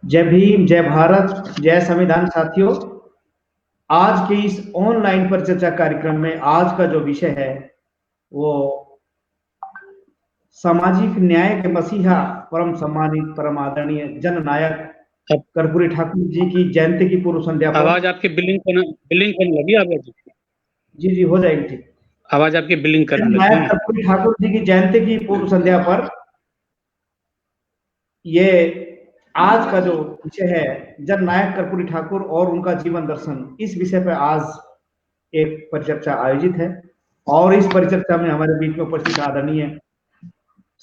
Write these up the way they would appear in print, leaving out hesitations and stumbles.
जय भीम, जय भारत, जय संविधान। साथियों, आज के इस ऑनलाइन पर चर्चा कार्यक्रम में आज का जो विषय है वो सामाजिक न्याय के मसीहा, परम सम्मानित, परम आदरणीय जननायक कर्पूरी ठाकुर जी की जयंती की पूर्व संध्या पर। आवाज आपकी बिलिंग करने लगी आवाज? जी हो जाएगी ठीक। आवाज आपकी बिलिंग करने लगी। जननायक कर्पूरी ठाकुर जी की जयंती की पूर्व संध्या पर ये आज का जो विषय है जननायक कर्पूरी ठाकुर और उनका जीवन दर्शन, इस विषय पर आज एक परिचर्चा आयोजित है। और इस परिचर्चा में हमारे बीच में उपस्थित आदरणीय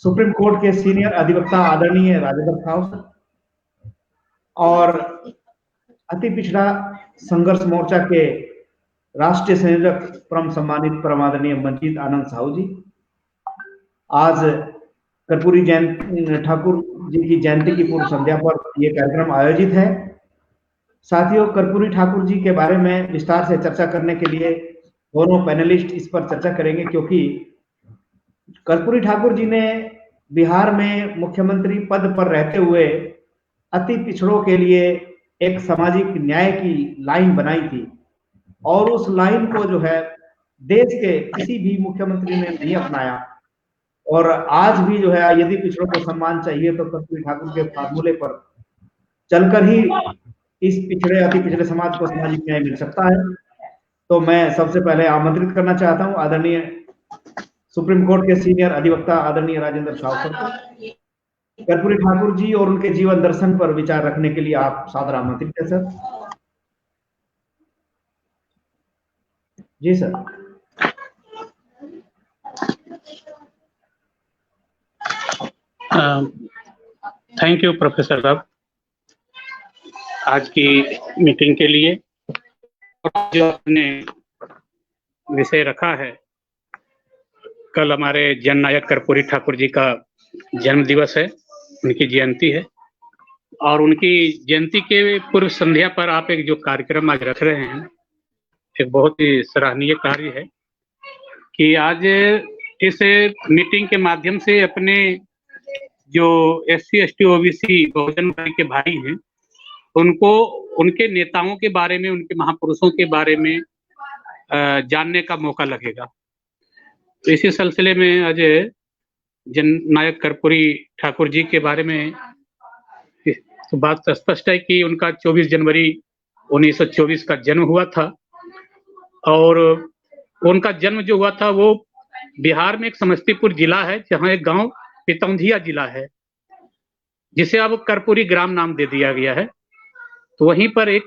सुप्रीम कोर्ट के सीनियर अधिवक्ता आदरणीय राजेंद्र साहु और अति पिछड़ा संघर्ष मोर्चा के राष्ट्रीय संयोजक परम सम्मानित परम आदरणीय मंजीत आनंद साहू जी। आज कर्पूरी ठाकुर जी की जयंती की पूर्व संध्या पर यह कार्यक्रम आयोजित है। साथियों, कर्पूरी ठाकुर जी के बारे में विस्तार से चर्चा करने के लिए दोनों पैनलिस्ट इस पर चर्चा करेंगे, क्योंकि कर्पूरी ठाकुर जी ने बिहार में मुख्यमंत्री पद पर रहते हुए अति पिछड़ों के लिए एक सामाजिक न्याय की लाइन बनाई थी और उस लाइन को जो है देश के किसी भी मुख्यमंत्री ने नहीं अपनाया। और आज भी जो है यदि पिछड़ों को सम्मान चाहिए तो कर्पूरी ठाकुर के फार्मूले पर चलकर ही इस पिछड़े अति पिछड़े समाज को सामाजिक न्याय मिल सकता है। तो मैं सबसे पहले आमंत्रित करना चाहता हूं आदरणीय सुप्रीम कोर्ट के सीनियर अधिवक्ता आदरणीय राजेंद्र साहु सर, कर्पूरी ठाकुर जी और उनके जीवन दर्शन पर विचार रखने के लिए आप सादर आमंत्रित है सर। जी सर। थैंक यू प्रोफेसर साहब आज की मीटिंग के लिए। जो आपने विषय रखा है, कल हमारे जननायक कर्पूरी ठाकुर जी का जन्म दिवस है, उनकी जयंती है और उनकी जयंती के पूर्व संध्या पर आप एक जो कार्यक्रम आज रख रहे हैं, एक बहुत ही सराहनीय कार्य है कि आज इस मीटिंग के माध्यम से अपने जो SC ST OBC बहुजन वर्ग के भाई हैं उनको उनके नेताओं के बारे में, उनके महापुरुषों के बारे में जानने का मौका लगेगा। तो इसी सिलसिले में आज जननायक कर्पूरी ठाकुर जी के बारे में तो बात स्पष्ट है कि उनका 24 जनवरी 1924 का जन्म हुआ था और उनका जन्म जो हुआ था वो बिहार में एक समस्तीपुर जिला है, जहाँ एक गांव पितौंधिया जिला है जिसे अब कर्पूरी ग्राम नाम दे दिया गया है। तो वहीं पर एक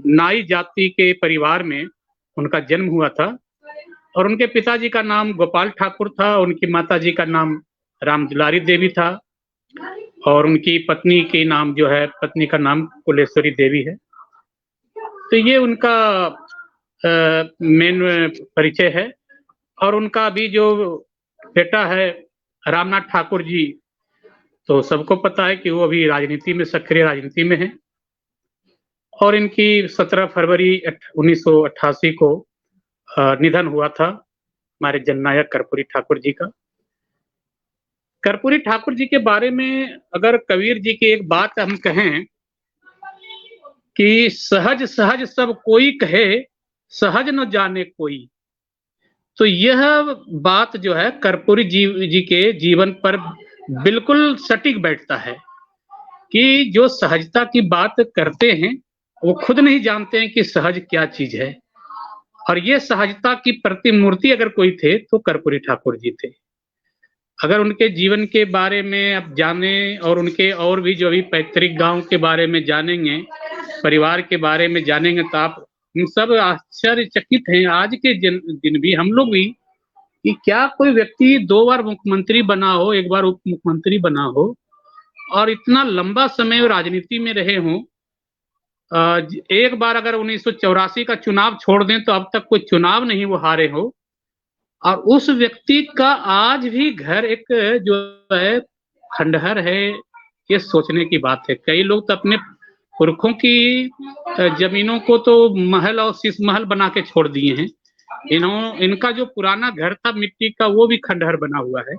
नाई जाति के परिवार में उनका जन्म हुआ था और उनके पिताजी का नाम गोपाल ठाकुर था, उनकी माताजी का नाम रामदुलारी देवी था और उनकी पत्नी के नाम जो है, पत्नी का नाम कुलेश्वरी देवी है। तो ये उनका मेन परिचय है। और उनका भी जो बेटा है रामनाथ ठाकुर जी, तो सबको पता है कि वो अभी राजनीति में, सक्रिय राजनीति में है और इनकी 17 फरवरी 1988 को निधन हुआ था हमारे जननायक कर्पूरी ठाकुर जी का। कर्पूरी ठाकुर जी के बारे में अगर कबीर जी की एक बात हम कहें कि सहज सहज सब कोई कहे, सहज न जाने कोई, तो यह बात जो है कर्पूरी जी के जीवन पर बिल्कुल सटीक बैठता है कि जो सहजता की बात करते हैं वो खुद नहीं जानते हैं कि सहज क्या चीज है। और ये सहजता की प्रतिमूर्ति अगर कोई थे तो कर्पूरी ठाकुर जी थे। अगर उनके जीवन के बारे में आप जाने और उनके और भी जो भी पैतृक गांव के बारे में जानेंगे, परिवार के बारे में जानेंगे, तो आप हम सब आश्चर्यचकित हैं आज के दिन भी, हम लोग भी, कि क्या कोई व्यक्ति 2 बार मुख्यमंत्री बना हो, 1 बार उप मुख्यमंत्री बना हो और इतना लंबा समय राजनीति में रहे हों। एक बार अगर 1984 का चुनाव छोड़ दें तो अब तक कोई चुनाव नहीं वो हारे हो और उस व्यक्ति का आज भी घर एक जो है खंडहर है, ये सोचने की बात है। कई लोग तो अपने पुरखों की जमीनों को तो महल और शीश महल बना के छोड़ दिए हैं। इनका जो पुराना घर था मिट्टी का, वो भी खंडहर बना हुआ है।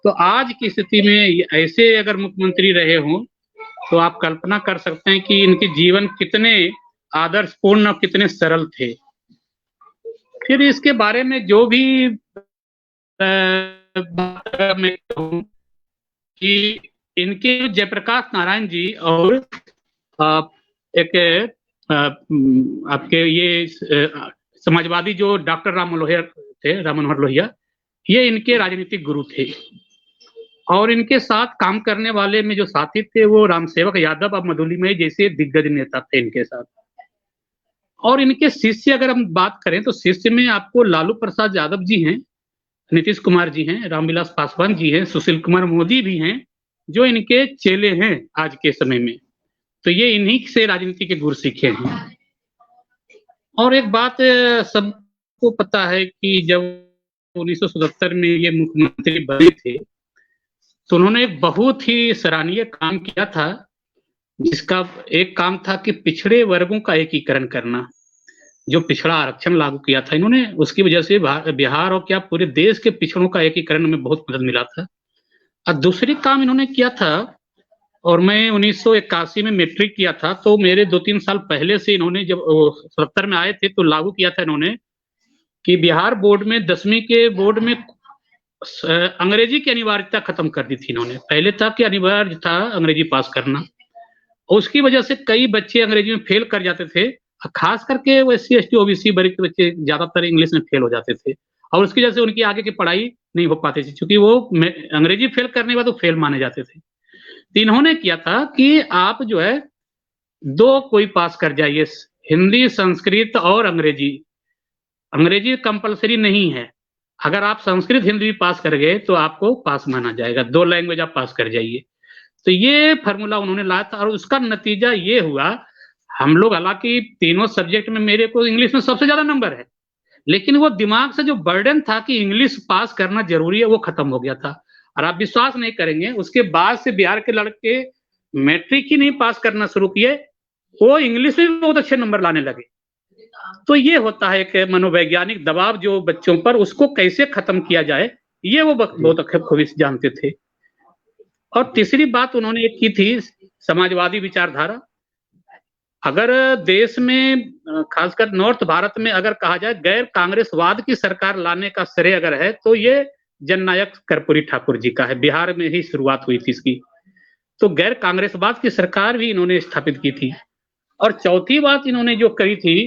तो आज की स्थिति में ऐसे अगर मुख्यमंत्री रहे हों तो आप कल्पना कर सकते हैं कि इनके जीवन कितने आदर्शपूर्ण और कितने सरल थे। फिर इसके बारे में जो भी बात मैं कहूं कि इनके जयप्रकाश नारायण जी और एक आपके ये समाजवादी जो डॉक्टर राम मनोहर लोहिया, ये इनके राजनीतिक गुरु थे। और इनके साथ काम करने वाले में जो साथी थे वो रामसेवक यादव और मधुलिमय जैसे दिग्गज नेता थे इनके साथ। और इनके शिष्य अगर हम बात करें तो शिष्य में आपको लालू प्रसाद यादव जी हैं, नीतीश कुमार जी हैं, रामविलास पासवान जी हैं, सुशील कुमार मोदी भी हैं, जो इनके चेले हैं आज के समय में। तो ये इन्हीं से राजनीति के गुर सीखे हैं। और एक बात सबको पता है कि जब 1977 में ये मुख्यमंत्री बने थे तो उन्होंने एक बहुत ही सराहनीय काम किया था, जिसका एक काम था कि पिछड़े वर्गों का एकीकरण करना। जो पिछड़ा आरक्षण लागू किया था इन्होंने, उसकी वजह से बिहार और क्या पूरे देश के पिछड़ों का एकीकरण में बहुत मदद मिला था। और दूसरी काम इन्होंने किया था, और मैं 1981 में मैट्रिक किया था, तो मेरे 2-3 साल पहले से इन्होंने जब 77 में आए थे तो लागू किया था इन्होंने कि बिहार बोर्ड में 10वीं के बोर्ड में अंग्रेजी की अनिवार्यता खत्म कर दी थी इन्होंने। पहले था कि अनिवार्य था अंग्रेजी पास करना, और उसकी वजह से कई बच्चे अंग्रेजी में फेल कर जाते थे, खास करके वो SC ST OBC वर्ग के बच्चे ज्यादातर इंग्लिश में फेल हो जाते थे, और उसकी वजह से उनकी आगे की पढ़ाई नहीं हो पाती थी, क्योंकि वो अंग्रेजी फेल करने के बाद वो फेल माने जाते थे। तो इन्होंने किया था कि आप जो है 2 कोई पास कर जाइए, हिंदी, संस्कृत और अंग्रेजी। अंग्रेजी कंपलसरी नहीं है, अगर आप संस्कृत हिंदी पास कर गए तो आपको पास माना जाएगा, 2 लैंग्वेज आप पास कर जाइए। तो ये फार्मूला उन्होंने लाया था, और उसका नतीजा ये हुआ, हम लोग हालांकि तीनों सब्जेक्ट में मेरे को इंग्लिश में सबसे ज्यादा नंबर है, लेकिन वो दिमाग से जो बर्डन था कि इंग्लिश पास करना जरूरी है, वो खत्म हो गया था। और आप विश्वास नहीं करेंगे, उसके बाद से बिहार के लड़के मैट्रिक ही नहीं पास करना शुरू किए, वो इंग्लिश में भी बहुत अच्छे नंबर लाने लगे। तो ये होता है एक मनोवैज्ञानिक दबाव जो बच्चों पर, उसको कैसे खत्म किया जाए, ये वो बहुत खूबी जानते थे। और तीसरी बात उन्होंने एक की थी, समाजवादी विचारधारा। अगर देश में खासकर नॉर्थ भारत में अगर कहा जाए गैर कांग्रेसवाद की सरकार लाने का श्रेय अगर है तो ये जननायक कर्पूरी ठाकुर जी का है। बिहार में ही शुरुआत हुई थी इसकी, तो गैर कांग्रेसवाद की सरकार भी इन्होंने स्थापित की थी। और चौथी बात इन्होंने जो कही थी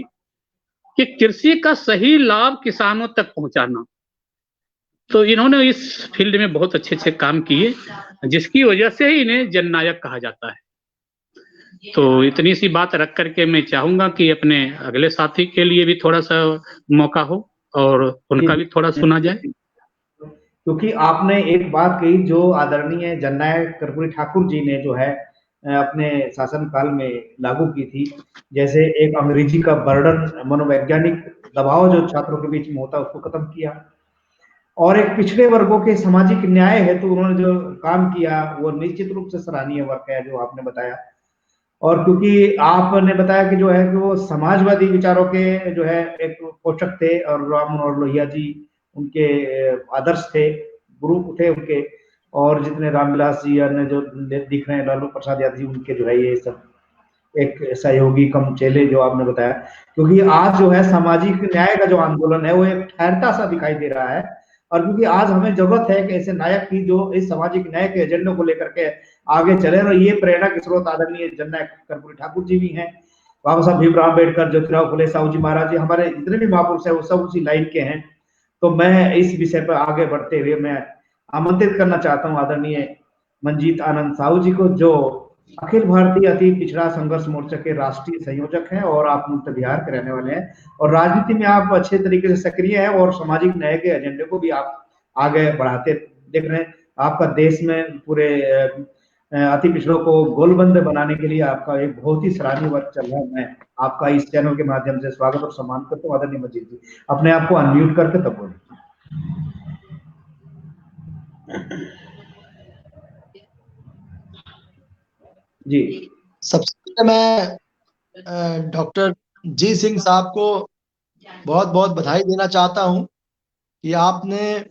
कि कृषि का सही लाभ किसानों तक पहुंचाना, तो इन्होंने इस फील्ड में बहुत अच्छे अच्छे काम किए, जिसकी वजह से ही इन्हें जननायक कहा जाता है। तो इतनी सी बात रख करके मैं चाहूंगा कि अपने अगले साथी के लिए भी थोड़ा सा मौका हो और उनका भी थोड़ा सुना जाए। क्योंकि आपने एक बात कही जो आदरणीय जननायक कर्पूरी ठाकुर जी ने जो है अपने शासनकाल में लागू की थी, जैसे एक अंग्रेजी का बर्डन, मनोवैज्ञानिक दबाव जो छात्रों के बीच में होता है उसको खत्म किया, और एक पिछड़े वर्गों के सामाजिक न्याय हेतु उन्होंने जो काम किया वो निश्चित रूप से सराहनीय वर्क है जो आपने बताया। और क्योंकि आपने बताया कि जो है कि वो समाजवादी विचारों के जो है एक पोषक थे, और राम मनोहर लोहिया जी उनके आदर्श थे, गुरु थे उनके, और जितने रामविलास जी अन्य जो दिख रहे हैं, लालू प्रसाद यादव जी, उनके जो है ये सब एक सहयोगी कम चेले जो आपने बताया। क्योंकि आज जो है सामाजिक न्याय का जो आंदोलन है वो एक ठहरता सा दिखाई दे रहा है, और क्योंकि आज हमें जरूरत है कि ऐसे नायक की जो इस सामाजिक न्याय के एजेंडे को लेकर के आगे चले, और ये प्रेरणा के स्रोत आदरणीय जननायक कर्पूरी ठाकुर जी भी हैं, बाबा साहब भीमराव अम्बेडकर, ज्योतिराव फुले, साहू जी महाराज जी, हमारे जितने भी महापुरुष है वो सब उसी लाइन के हैं। तो मैं इस विषय पर आगे बढ़ते हुए मैं आमंत्रित करना चाहता हूँ आदरणीय मंजीत आनंद साहू जी को, जो अखिल भारतीय अति पिछड़ा संघर्ष मोर्चा के राष्ट्रीय संयोजक हैं, और आप उत्तर बिहार के रहने वाले हैं, और राजनीति में आप अच्छे तरीके से सक्रिय हैं, और सामाजिक न्याय के एजेंडे को भी आप आगे बढ़ाते देख रहे हैं। आपका देश में पूरे अति पिछड़ों को गोलबंद बनाने के लिए आपका एक बहुत ही सराहनीय वर्क चल रहा है। मैं आपका इस चैनल के माध्यम से स्वागत और सम्मान करता हूँ। आदरणीय मंजीत जी, अपने आप को अनम्यूट करके तब बोलिए। जी, सबसे पहले मैं डॉक्टर जी सिंह साहब को बहुत बहुत बधाई देना चाहता हूं कि आपने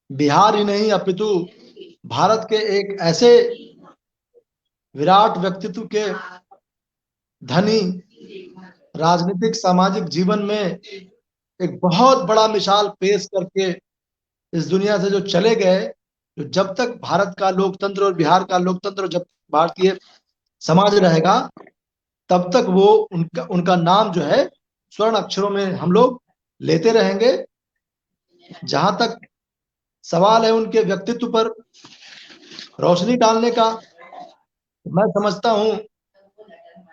बिहार ही नहीं अपितु भारत के एक ऐसे विराट व्यक्तित्व के धनी राजनीतिक सामाजिक जीवन में एक बहुत बड़ा मिसाल पेश करके इस दुनिया से जो चले गए, जो जब तक भारत का लोकतंत्र और बिहार का लोकतंत्र, जब भारतीय समाज रहेगा, तब तक वो उनका नाम जो है स्वर्ण अक्षरों में हम लोग लेते रहेंगे। जहां तक सवाल है उनके व्यक्तित्व पर रोशनी डालने का, मैं समझता हूं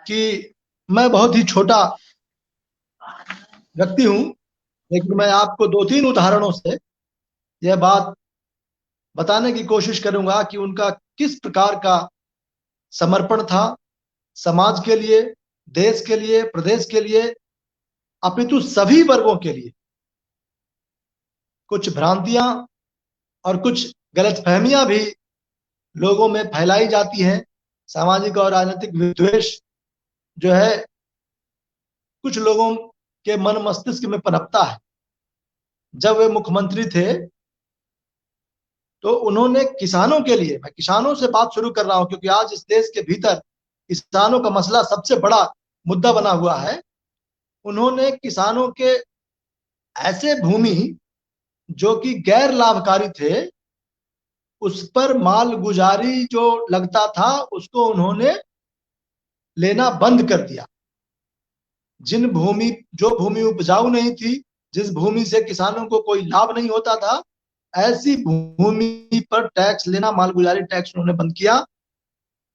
कि मैं बहुत ही छोटा व्यक्ति हूं, लेकिन मैं आपको 2-3 उदाहरणों से यह बात बताने की कोशिश करूंगा कि उनका किस प्रकार का समर्पण था समाज के लिए, देश के लिए, प्रदेश के लिए, अपितु सभी वर्गों के लिए। कुछ भ्रांतियां और कुछ गलतफहमियां भी लोगों में फैलाई जाती हैं। सामाजिक और राजनीतिक विद्वेष जो है कुछ लोगों के मन मस्तिष्क में पनपता है। जब वे मुख्यमंत्री थे तो उन्होंने किसानों के लिए, मैं किसानों से बात शुरू कर रहा हूं क्योंकि आज इस देश के भीतर किसानों का मसला सबसे बड़ा मुद्दा बना हुआ है। उन्होंने किसानों के ऐसे भूमि जो कि गैर लाभकारी थे, उस पर माल गुजारी जो लगता था उसको उन्होंने लेना बंद कर दिया। जो भूमि उपजाऊ नहीं थी, जिस भूमि से किसानों को कोई लाभ नहीं होता था, ऐसी भूमि पर टैक्स लेना, मालगुजारी टैक्स उन्होंने बंद किया।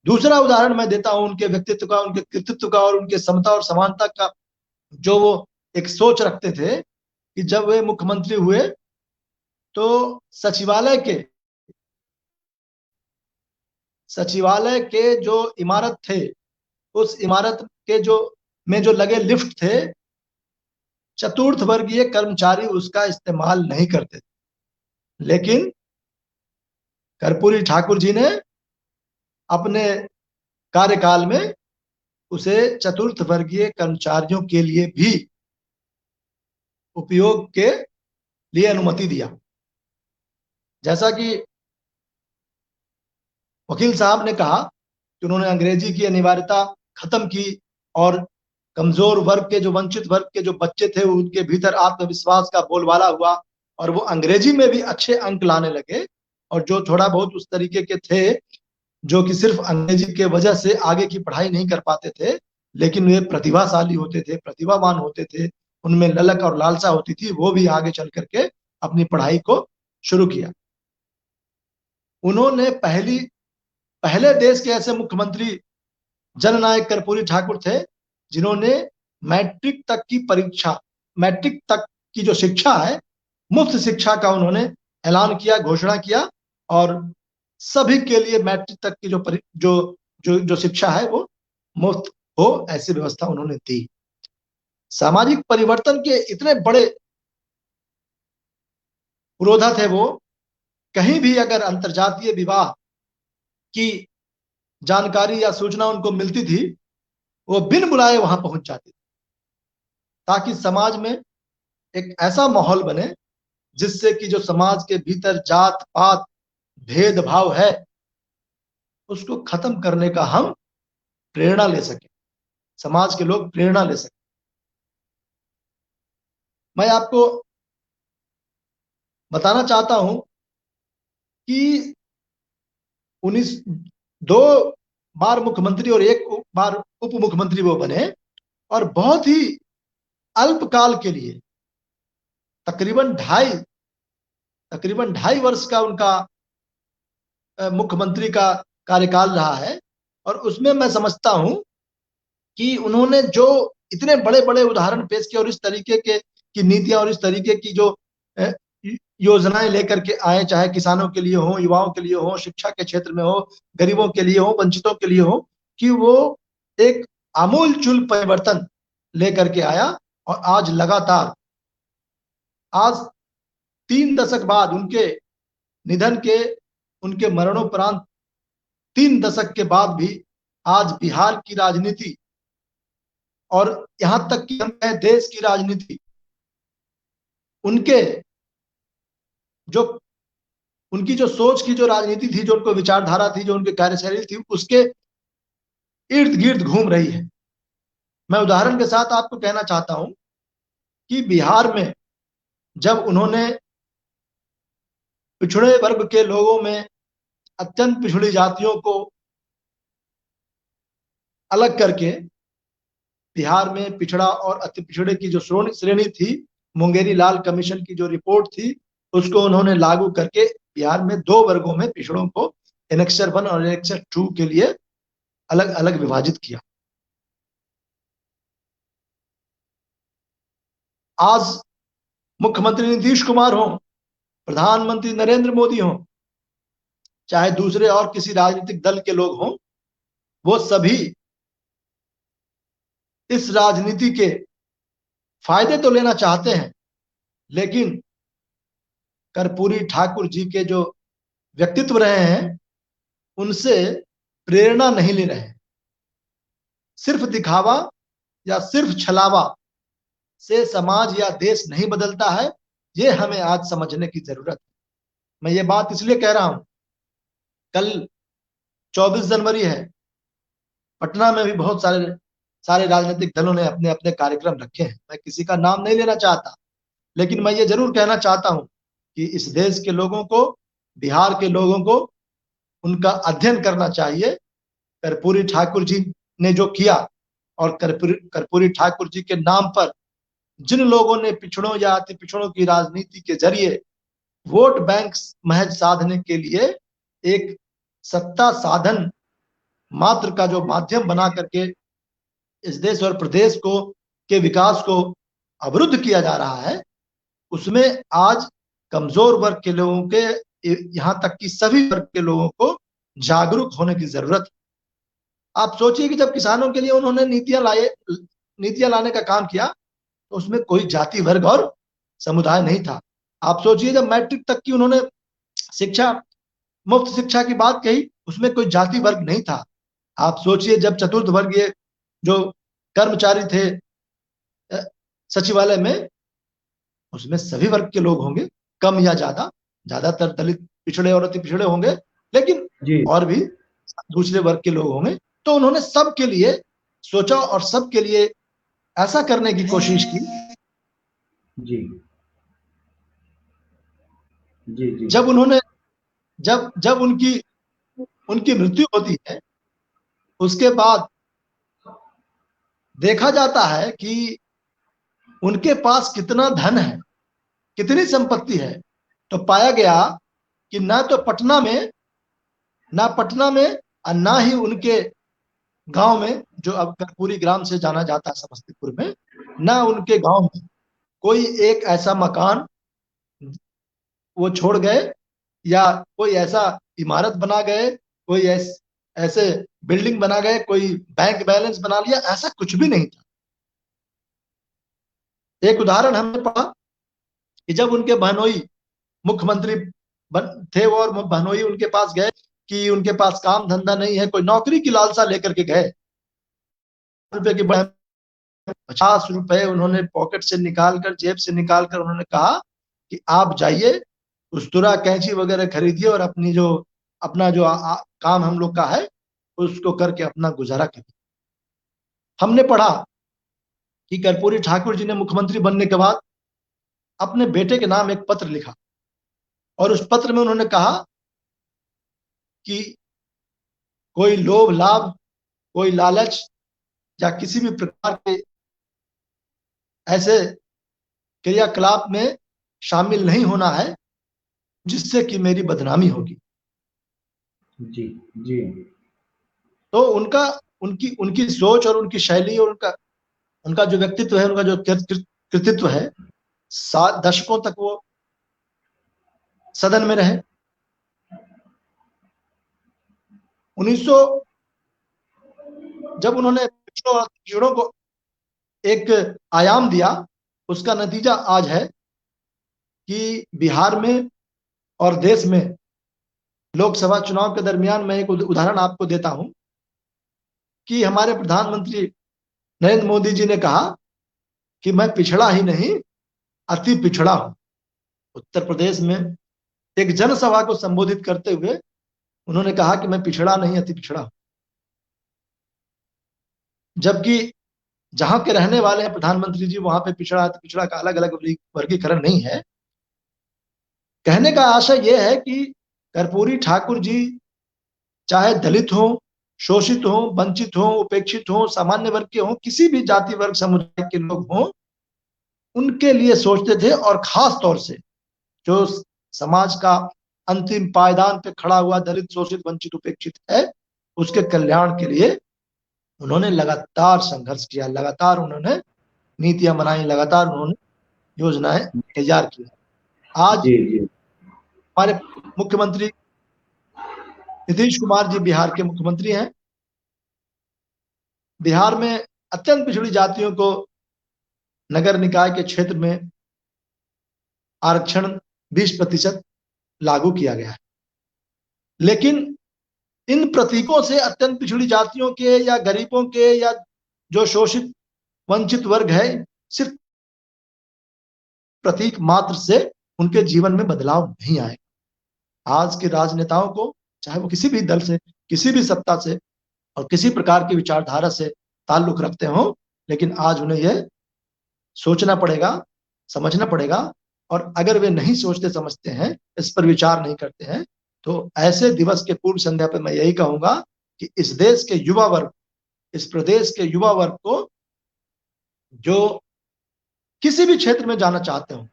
दूसरा उदाहरण मैं देता हूं उनके व्यक्तित्व का, उनके कृतित्व का और उनके समता और समानता का, जो वो एक सोच रखते थे कि जब वे मुख्यमंत्री हुए तो सचिवालय के जो इमारत थे, उस इमारत के जो लगे लिफ्ट थे, चतुर्थ वर्गीय कर्मचारी उसका इस्तेमाल नहीं करते थे। लेकिन कर्पूरी ठाकुर जी ने अपने कार्यकाल में उसे चतुर्थ वर्गीय कर्मचारियों के लिए भी उपयोग के लिए अनुमति दिया। जैसा कि वकील साहब ने कहा कि उन्होंने अंग्रेजी की अनिवार्यता खत्म की और कमजोर वर्ग के, जो वंचित वर्ग के जो बच्चे थे, उनके भीतर आत्मविश्वास का बोलबाला हुआ और वो अंग्रेजी में भी अच्छे अंक लाने लगे। और जो थोड़ा बहुत उस तरीके के थे जो कि सिर्फ अंग्रेजी के वजह से आगे की पढ़ाई नहीं कर पाते थे, लेकिन वे प्रतिभाशाली होते थे, प्रतिभावान होते थे, उनमें ललक और लालसा होती थी, वो भी आगे चल करके अपनी पढ़ाई को शुरू किया। उन्होंने पहले देश के ऐसे मुख्यमंत्री जननायक कर्पूरी ठाकुर थे जिन्होंने मैट्रिक तक की जो शिक्षा है, मुफ्त शिक्षा का उन्होंने ऐलान किया, घोषणा किया, और सभी के लिए मैट्रिक तक की जो शिक्षा है वो मुफ्त हो, ऐसी व्यवस्था उन्होंने दी। सामाजिक परिवर्तन के इतने बड़े पुरोधा थे वो। कहीं भी अगर अंतरजातीय विवाह की जानकारी या सूचना उनको मिलती थी, वो बिन बुलाए वहां पहुंच जाते थे, ताकि समाज में एक ऐसा माहौल बने जिससे कि जो समाज के भीतर जात पात भेदभाव है उसको खत्म करने का हम प्रेरणा ले सके, समाज के लोग प्रेरणा ले सके। मैं आपको बताना चाहता हूं कि 2 बार मुख्यमंत्री और 1 बार उप मुख्यमंत्री वो बने, और बहुत ही अल्पकाल के लिए तकरीबन ढाई वर्ष का उनका मुख्यमंत्री का कार्यकाल रहा है। और उसमें मैं समझता हूं कि उन्होंने जो इतने बड़े बड़े उदाहरण पेश किए और इस तरीके की नीतियां और इस तरीके की जो योजनाएं लेकर के आए, चाहे किसानों के लिए हो, युवाओं के लिए हो, शिक्षा के क्षेत्र में हो, गरीबों के लिए हो, वंचितों के लिए हो, कि वो एक आमूलचूल परिवर्तन लेकर के आया। और आज लगातार, आज 3 दशक बाद उनके निधन के, उनके मरणोपरांत 3 दशक के बाद भी आज बिहार की राजनीति और यहां तक कि हम कहें देश की राजनीति, उनकी जो सोच की जो राजनीति थी, जो उनको विचारधारा थी, जो उनकी कार्यशैली थी, उसके इर्द गिर्द घूम रही है। मैं उदाहरण के साथ आपको कहना चाहता हूं कि बिहार में जब उन्होंने पिछड़े वर्ग के लोगों में अत्यंत पिछड़ी जातियों को अलग करके बिहार में पिछड़ा और अति पिछड़े की जो श्रेणी थी, मुंगेरी लाल कमीशन की जो रिपोर्ट थी, उसको उन्होंने लागू करके बिहार में 2 वर्गों में पिछड़ों को एनेक्सर 1 और एनेक्सर 2 के लिए अलग अलग विभाजित किया। आज मुख्यमंत्री नीतीश कुमार हो, प्रधानमंत्री नरेंद्र मोदी हो, चाहे दूसरे और किसी राजनीतिक दल के लोग हों, वो सभी इस राजनीति के फायदे तो लेना चाहते हैं, लेकिन कर्पूरी ठाकुर जी के जो व्यक्तित्व रहे हैं उनसे प्रेरणा नहीं ले रहे हैं। सिर्फ दिखावा या सिर्फ छलावा से समाज या देश नहीं बदलता है, ये हमें आज समझने की जरूरत है। मैं ये बात इसलिए कह रहा हूं, कल 24 जनवरी है, पटना में भी बहुत सारे राजनीतिक दलों ने अपने अपने कार्यक्रम रखे हैं। मैं किसी का नाम नहीं लेना चाहता, लेकिन मैं ये जरूर कहना चाहता हूं कि इस देश के लोगों को, बिहार के लोगों को उनका अध्ययन करना चाहिए। कर्पूरी ठाकुर जी ने जो किया, और कर्पूरी ठाकुर जी के नाम पर जिन लोगों ने पिछड़ों या अति पिछड़ों की राजनीति के जरिए वोट बैंक महज साधने के लिए एक सत्ता साधन मात्र का जो माध्यम बना करके इस देश और प्रदेश को के विकास को अवरुद्ध किया जा रहा है, उसमें आज कमजोर वर्ग के लोगों के, यहां तक कि सभी वर्ग के लोगों को जागरूक होने की जरूरत है। आप सोचिए कि जब किसानों के लिए उन्होंने नीतियां लाने का काम किया, तो उसमें कोई जाति वर्ग और समुदाय नहीं था। आप सोचिए जब मैट्रिक तक की उन्होंने शिक्षा, मुफ्त शिक्षा की बात कही, उसमें कोई जाति वर्ग नहीं था। आप सोचिए जब चतुर्थ वर्गीय जो कर्मचारी थे सचिवालय में, उसमें सभी वर्ग के लोग होंगे, कम या ज्यादा, ज्यादातर दलित, पिछड़े और अति पिछड़े होंगे, लेकिन और भी दूसरे वर्ग के लोग होंगे। तो उन्होंने सबके लिए सोचा और सबके लिए ऐसा करने की कोशिश की। जी जी जी। जब उनकी मृत्यु होती है, उसके बाद देखा जाता है कि उनके पास कितना धन है, कितनी संपत्ति है, तो पाया गया कि ना पटना में और ना ही उनके गांव में, जो अब कर्पूरी ग्राम से जाना जाता है समस्तीपुर में, ना उनके गांव में कोई एक ऐसा मकान वो छोड़ गए या कोई ऐसा इमारत बना गए, कोई ऐसे बिल्डिंग बना गए, कोई बैंक बैलेंस बना लिया, ऐसा कुछ भी नहीं था। एक उदाहरण हमने पढ़ा कि जब उनके बहनोई मुख्यमंत्री थे और बहनोई उनके पास गए कि उनके पास काम धंधा नहीं है, कोई नौकरी की लालसा लेकर के गए, रुपए की 50 रुपए उन्होंने पॉकेट से निकालकर, जेब से निकालकर उन्होंने कहा कि आप जाइए, उस्तरा कैंची वगैरह खरीदिए और अपना जो काम हम लोग का है उसको करके अपना गुजारा करिए। हमने पढ़ा कि कर्पूरी ठाकुर जी ने मुख्यमंत्री बनने के बाद अपने बेटे के नाम एक पत्र लिखा, और उस पत्र में उन्होंने कहा कि कोई लोभ लाभ, कोई लालच या किसी भी प्रकार के ऐसे क्रियाकलाप में शामिल नहीं होना है जिससे कि मेरी बदनामी होगी। जी जी। तो उनकी सोच और उनकी शैली और उनका जो व्यक्तित्व है, उनका जो कृतित्व है, 7 दशकों तक वो सदन में रहे। 1900 जब उन्होंने पिछड़ों को एक आयाम दिया, उसका नतीजा आज है कि बिहार में और देश में लोकसभा चुनाव के दरमियान, मैं एक उदाहरण आपको देता हूं कि हमारे प्रधानमंत्री नरेंद्र मोदी जी ने कहा कि मैं पिछड़ा ही नहीं, अति पिछड़ा हूं। उत्तर प्रदेश में एक जनसभा को संबोधित करते हुए उन्होंने कहा कि मैं पिछड़ा नहीं, अति पिछड़ा हूं। जबकि जहां के रहने वाले हैं प्रधानमंत्री जी, वहां पे पिछड़ा का अलग अलग वर्गीकरण नहीं है। कहने का आशय यह है कि कर्पूरी ठाकुर जी चाहे दलित हो, शोषित हो, वंचित हो, उपेक्षित हो, सामान्य वर्ग के हो, किसी भी जाति वर्ग समुदाय के लोग हों, उनके लिए सोचते थे। और खास तौर से जो समाज का अंतिम पायदान पे खड़ा हुआ दलित, शोषित, वंचित, उपेक्षित है, उसके कल्याण के लिए उन्होंने लगातार संघर्ष किया, लगातार उन्होंने नीतियां बनाई, लगातार उन्होंने योजनाएं तैयार की। आज जी जी हमारे मुख्यमंत्री नीतीश कुमार जी बिहार के मुख्यमंत्री हैं। बिहार में अत्यंत पिछड़ी जातियों को नगर निकाय के क्षेत्र में आरक्षण 20% लागू किया गया है। लेकिन इन प्रतीकों से अत्यंत पिछड़ी जातियों के या गरीबों के या जो शोषित वंचित वर्ग है, सिर्फ प्रतीक मात्र से उनके जीवन में बदलाव नहीं आएगा। आज के राजनेताओं को, चाहे वो किसी भी दल से, किसी भी सत्ता से और किसी प्रकार की विचारधारा से ताल्लुक रखते हो, लेकिन आज उन्हें यह सोचना पड़ेगा, समझना पड़ेगा। और अगर वे नहीं सोचते समझते हैं, इस पर विचार नहीं करते हैं, तो ऐसे दिवस के पूर्व संध्या पर मैं यही कहूंगा कि इस देश के युवा वर्ग, इस प्रदेश के युवा वर्ग को जो किसी भी क्षेत्र में जाना चाहते हो,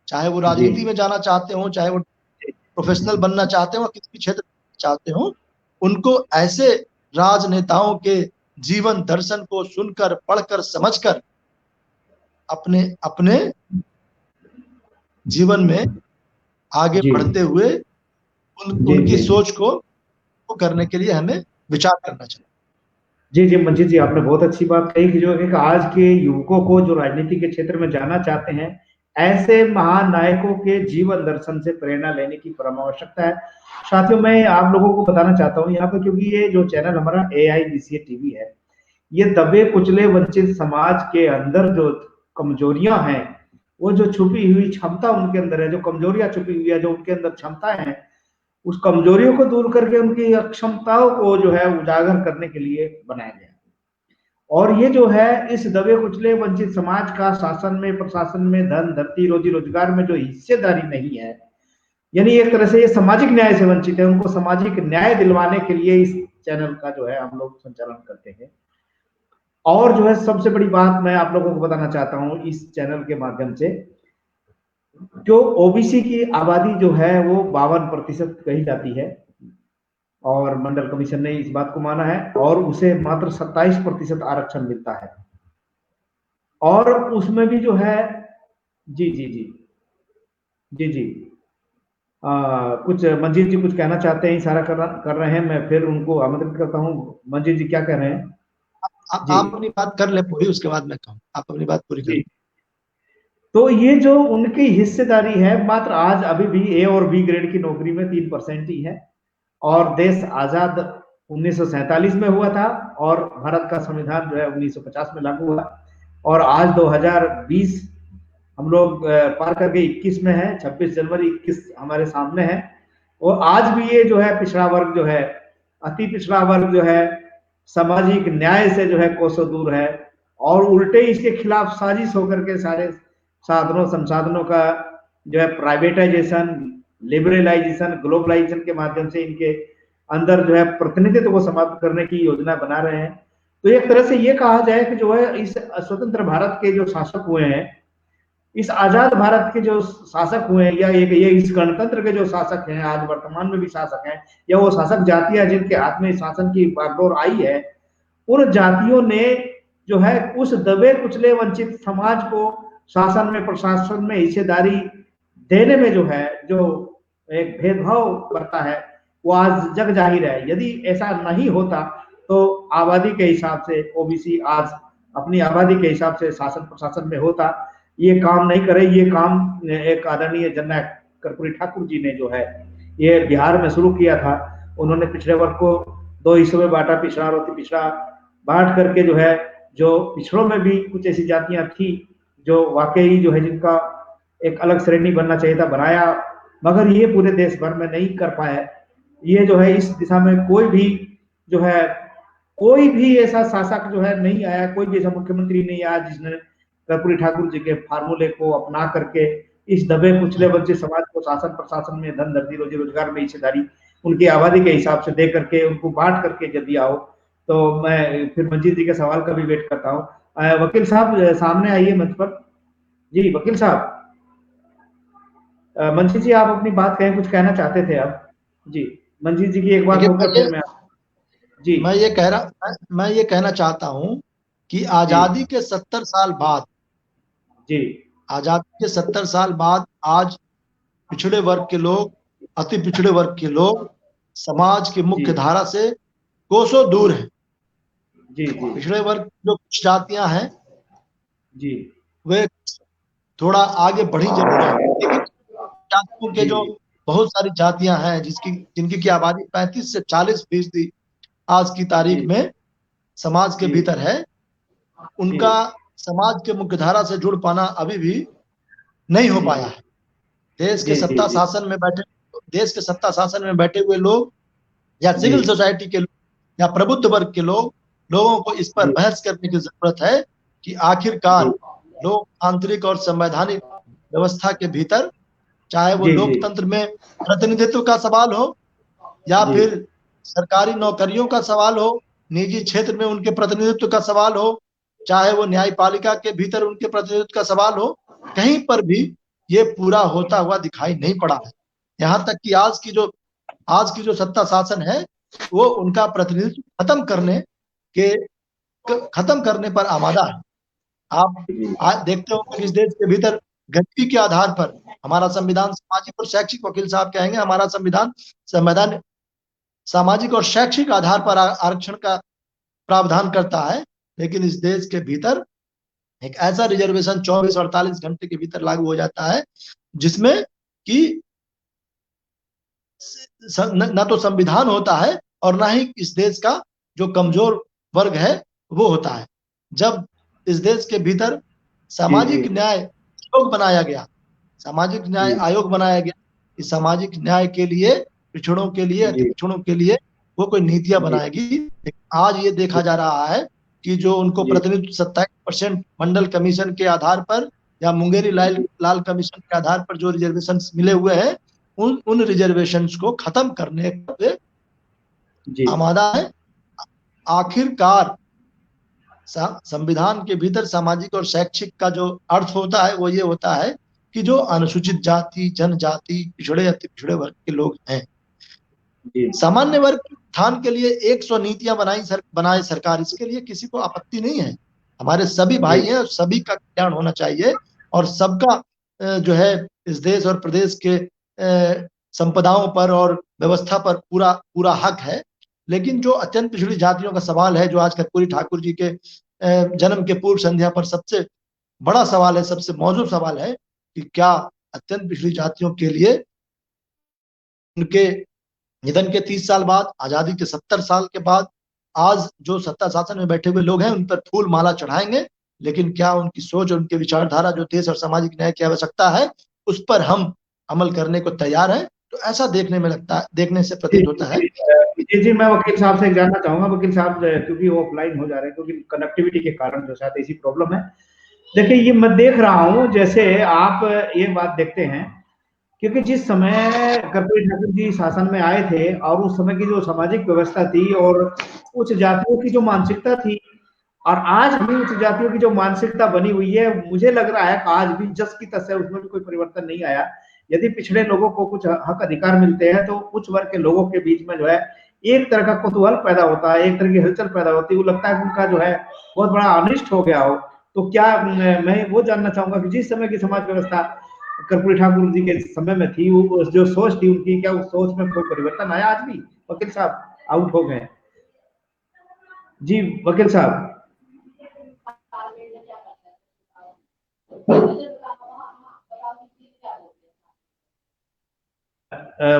चाहे वो राजनीति में जाना चाहते हो, चाहे वो प्रोफेशनल बनना चाहते हो, किसी भी क्षेत्र में चाहते हो, उनको ऐसे राजनेताओं के जीवन दर्शन को सुनकर, पढ़कर, समझकर अपने अपने जीवन में आगे बढ़ते हुए उनकी सोच को करने के लिए हमें विचार करना चाहिए। जी जी मंजीत जी, आपने बहुत अच्छी बात कही कि जो है कि आज के युवकों को जो राजनीति के क्षेत्र में जाना चाहते हैं, ऐसे महान नायकों के जीवन दर्शन से प्रेरणा लेने की परम आवश्यकता है। साथियों, मैं आप लोगों को बताना चाहता हूँ यहाँ पर, क्योंकि ये जो चैनल हमारा AIBCA TV है, ये दबे कुचले वंचित समाज के अंदर जो कमजोरियां हैं, वो जो छुपी हुई क्षमता उनके अंदर है, जो कमजोरियां छुपी हुई है, जो उनके अंदर क्षमता है, उस कमजोरियों को दूर करके उनकी अक्षमताओं को जो है उजागर करने के लिए बनाया गया। और ये जो है इस दबे कुचले वंचित समाज का शासन में, प्रशासन में, धन, धरती, रोजी रोजगार में जो हिस्सेदारी नहीं है, यानी एक तरह से ये सामाजिक न्याय से वंचित है, उनको सामाजिक न्याय दिलवाने के लिए इस चैनल का जो है हम लोग संचालन करते हैं। और जो है सबसे बड़ी बात मैं आप लोगों को बताना चाहता हूं इस चैनल के माध्यम से, जो ओबीसी की आबादी जो है वो 52% कही जाती है, और मंडल कमीशन ने इस बात को माना है, और उसे मात्र 27% आरक्षण मिलता है। और उसमें भी जो है जी जी जी जी जी कुछ मंजीत जी कुछ कहना चाहते हैं, इशारा कर रहे हैं, मैं फिर उनको आमंत्रित करता हूं। मंजीत जी क्या कह रहे हैं? आप अपनी बात कर ले पूरी, उसके बाद मैं कहूँ। आप अपनी बात पूरी करें। तो ये जो उनकी हिस्सेदारी है, मात्र आज अभी भी A और B ग्रेड की नौकरी में 3% ही है। और देश आजाद 1947 में हुआ था, और भारत का संविधान जो है 1950 में लागू हुआ, और आज 2020 हम लोग पार करके 21 में है, 26 जनवरी 21 हमारे सामने है। और आज भी ये जो है पिछड़ा वर्ग जो है, अति पिछड़ा वर्ग जो है, सामाजिक न्याय से जो है कोसों दूर है, और उल्टे इसके खिलाफ साजिश होकर के सारे साधनों संसाधनों का जो है प्राइवेटाइजेशन, लिबरलाइजेशन, ग्लोबलाइजेशन के माध्यम से इनके अंदर जो है प्रतिनिधित्व को समाप्त करने की योजना बना रहे हैं। तो एक तरह से ये कहा जाए कि जो है इस स्वतंत्र भारत के जो शासक हुए हैं, इस आजाद भारत के जो शासक हुए हैं, या ये इस गणतंत्र के जो शासक हैं, आज वर्तमान में भी शासक हैं, या वो शासक जातियां जिनके हाथ में शासन की बागडोर आई है, उन जातियों ने जो है उस दबे कुचले वंचित समाज को शासन में, प्रशासन में हिस्सेदारी देने में जो है जो एक भेदभाव करता है, वो आज जग जाहिर है। यदि ऐसा नहीं होता तो आबादी के हिसाब से ओबीसी आज अपनी आबादी के हिसाब से शासन प्रशासन में होता, ये काम नहीं करे। ये काम एक आदरणीय जननायक कर्पूरी ठाकुर जी ने जो है ये बिहार में शुरू किया था। उन्होंने पिछड़े वर्ग को 2 हिस्सों में बांटा, पिछड़ा और अति पिछड़ा, बांट करके जो है जो पिछड़ों में भी कुछ ऐसी जातियां थी जो वाकई जो है जिनका एक अलग श्रेणी बनना चाहिए था, बनाया, मगर ये पूरे देश भर में नहीं कर पाए। ये जो है इस दिशा में कोई भी जो है कोई भी ऐसा शासक जो है नहीं आया, कोई भी ऐसा मुख्यमंत्री नहीं आया जिसने कर्पूरी ठाकुर जी के फार्मूले को अपना करके इस दबे कुचले बच्चे समाज को शासन प्रशासन में धन धरती रोजी रोजगार में हिस्सेदारी उनकी आबादी के हिसाब से दे करके उनको बांट करके यदि आओ। तो मैं फिर मंजीत जी के सवाल का भी वेट करता हूँ। वकील साहब सामने आइए मंच पर। जी वकील साहब, मंजीत जी आप अपनी बात कहें, कुछ कहना चाहते थे आप? जी मंजीत जी की एक बात होकर फिर मैं जी मैं ये कहना चाहता हूं कि आजादी के 70 साल बाद, जी आजादी के 70 साल बाद आज पिछड़े वर्ग के लोग, अति पिछड़े वर्ग के लोग समाज की मुख्य धारा से कोसों दूर हैं। जी जी पिछड़े वर्ग जो कुछ जातियां हैं जी वे थोड़ा आगे बढ़ी जरूर है, लेकिन जातियों के जो बहुत सारी जातियां हैं जिनकी की आबादी 35 से 40% आज की तारीख में समाज के भीतर है, उनका समाज के मुख्यधारा से जुड़ पाना अभी भी नहीं हो पाया है। देश के सत्ता शासन में बैठे हुए लोग या सिविल सोसाइटी के लोग या प्रबुद्ध वर्ग के लोगों को इस पर बहस करने की जरूरत है कि आखिरकार लोकतांत्रिक और संवैधानिक व्यवस्था के भीतर, चाहे वो लोकतंत्र में प्रतिनिधित्व का सवाल हो या फिर सरकारी नौकरियों का सवाल हो, निजी क्षेत्र में उनके प्रतिनिधित्व का सवाल हो, चाहे वो न्यायपालिका के भीतर उनके प्रतिनिधित्व का सवाल हो, कहीं पर भी ये पूरा होता हुआ दिखाई नहीं पड़ा है। यहाँ तक कि आज की जो सत्ता शासन है वो उनका प्रतिनिधित्व खत्म करने पर आमादा है। आप आज देखते हो कि इस देश के भीतर गरीबी के आधार पर हमारा संविधान सामाजिक और शैक्षिक, वकील साहब कहेंगे हमारा संविधान सामाजिक और शैक्षिक आधार पर आरक्षण का प्रावधान करता है, लेकिन इस देश के भीतर एक ऐसा रिजर्वेशन 24-48 घंटे के भीतर लागू हो जाता है जिसमें कि न तो संविधान होता है और ना ही इस देश का जो कमजोर वर्ग है वो होता है। जब इस देश के भीतर सामाजिक न्याय आयोग बनाया गया, इस सामाजिक न्याय के लिए पिछड़ों के लिए, अति पिछड़ों के लिए वो कोई नीतियां बनाएगी। आज ये देखा जा रहा है कि जो उनको प्रतिनिधित्व 27% मंडल कमीशन के आधार पर या मुंगेरी लाल कमीशन के आधार पर जो रिजर्वेशन मिले हुए हैं, उन रिजर्वेशंस को खत्म करने पे आमादा है। आखिरकार संविधान के भीतर सामाजिक और शैक्षिक का जो अर्थ होता है वो ये होता है कि जो अनुसूचित जाति, जनजाति, पिछड़े अति पिछड़े वर्ग के लोग हैं, सामान्य वर्ग के उत्थान के लिए 100 नीतियां बनाए सरकार, इसके लिए किसी को आपत्ति नहीं है। हमारे सभी भाई हैं, सभी का कल्याण होना चाहिए और सबका जो है इस देश और प्रदेश के संपदाओं पर और व्यवस्था पर पूरा हक है। लेकिन जो अत्यंत पिछड़ी जातियों का सवाल है, जो आज कर्पूरी ठाकुर जी के जन्म के पूर्व संध्या पर सबसे बड़ा सवाल है, सबसे मौजूद सवाल है कि क्या अत्यंत पिछड़ी जातियों के लिए उनके निधन के 30 साल बाद, आजादी के 70 साल के बाद आज जो सत्ता शासन में बैठे हुए लोग हैं उन पर फूल माला चढ़ाएंगे, लेकिन क्या उनकी सोच और उनके विचारधारा जो देश और सामाजिक न्याय की आवश्यकता है उस पर हम अमल करने को तैयार हैं? तो ऐसा देखने से प्रतीत होता है। जी मैं वकील साहब से जानना चाहूंगा, वकील साहब क्योंकि वो ऑफलाइन हो जा रहे हैं क्योंकि कनेक्टिविटी के कारण जो शायद ऐसी प्रॉब्लम है। देखिए ये मैं देख रहा हूँ, जैसे आप ये बात देखते हैं क्योंकि जिस समय कर्पूरी ठाकुर जी शासन में आए थे और उस समय की जो सामाजिक व्यवस्था थी और उच्च जातियों की जो मानसिकता थी और आज भी उच्च जातियों की जो मानसिकता बनी हुई है, मुझे लग रहा है कि आज भी जस की तस है, उसमें भी कोई परिवर्तन नहीं आया। यदि पिछड़े लोगों को कुछ हक अधिकार मिलते हैं तो उच्च वर्ग के लोगों के बीच में जो है एक तरह का कौतूहल पैदा होता है, एक तरह की हलचल पैदा होती है, वो लगता है कि उनका जो है बहुत बड़ा अनिष्ट हो गया हो। तो क्या मैं वो जानना चाहूंगा कि जिस समय की समाज व्यवस्था कर्पूरी ठाकुर जी के समय में थी, वो जो सोच थी उनकी, क्या उस सोच में कोई परिवर्तन आया आज भी? वकील साहब आउट हो गए। जी वकील साहब,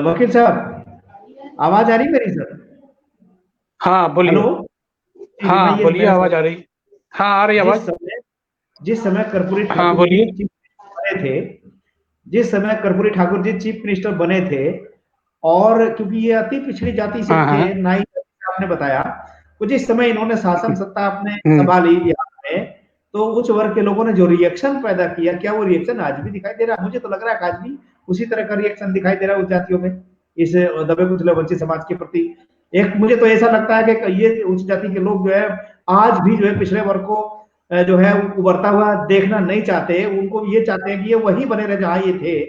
वकील साहब आवाज आ रही मेरी सर? हाँ बोलिए। हेलो, हाँ बोलिए, आवाज आ रही। हाँ आ रही आवाज। जिस समय कर्पूरी ठाकुर जी बने थे, जिस समय कर्पूरी ठाकुर जी चीफ मिनिस्टर बने थे, और क्योंकि ये अति पिछड़ी जाति से थे, ना ही आपने बताया, तो जिस समय इन्होंने शासन सत्ता अपने हम्म। संभाली बिहार में, तो उच्च वर्ग के लोगों ने जो रिएक्शन पैदा किया, क्या वो रिएक्शन आज भी दिखाई दे रहा है? मुझे तो लग रहा है कि आज भी उसी तरह का रिएक्शन दिखाई दे रहा है उस जातियों में, इस दबे कुचले वंचित समाज के प्रति। एक मुझे तो ऐसा लगता है कि ये उच्च जाति के लोग जो है आज भी जो है पिछड़े वर्ग को जो है उभरता हुआ देखना नहीं चाहते। उनको ये चाहते हैं कि ये वही बने रहे जहां ये थे।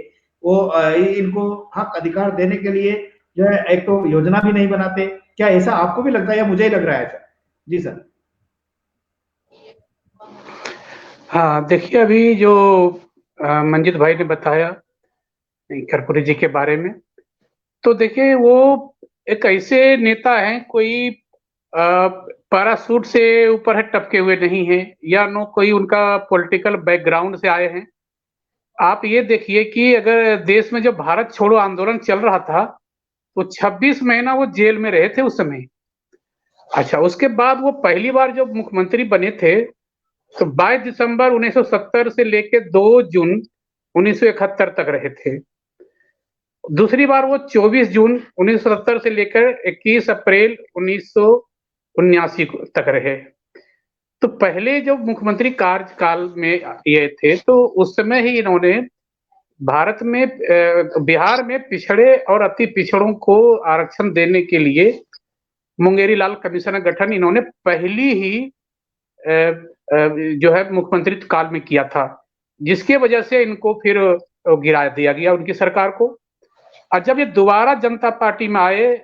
वो इनको हक अधिकार देने के लिए जो है एक तो योजना भी नहीं बनाते। क्या ऐसा आपको भी लगता है या मुझे ही लग रहा है ऐसा? जी सर। हाँ, देखिए अभी जो मंजित भाई ने बताया कर्पूरी जी के बारे में, तो देखिए वो एक ऐसे नेता हैं, कोई पैरासूट से ऊपर है टपके हुए नहीं है, या नो कोई उनका पॉलिटिकल बैकग्राउंड से आए हैं। आप ये देखिए कि अगर देश में जब भारत छोड़ो आंदोलन चल रहा था, तो 26 महीना वो जेल में रहे थे उस समय। अच्छा, उसके बाद वो पहली बार जब मुख्यमंत्री बने थे, तो 22 दिसंबर 1970 से लेके 2 जून 1971 तक रहे थे। दूसरी बार वो 24 जून 1970 से लेकर 21 अप्रैल 1979 तक रहे। तो पहले जब मुख्यमंत्री कार्यकाल में ये थे, तो उस समय ही इन्होंने भारत में बिहार में पिछड़े और अति पिछड़ों को आरक्षण देने के लिए मुंगेरी लाल कमीशन का गठन इन्होंने पहली ही जो है मुख्यमंत्री काल में किया था, जिसके वजह से इनको फिर गिरा दिया गया उनकी सरकार को। और जब ये दोबारा जनता पार्टी में आए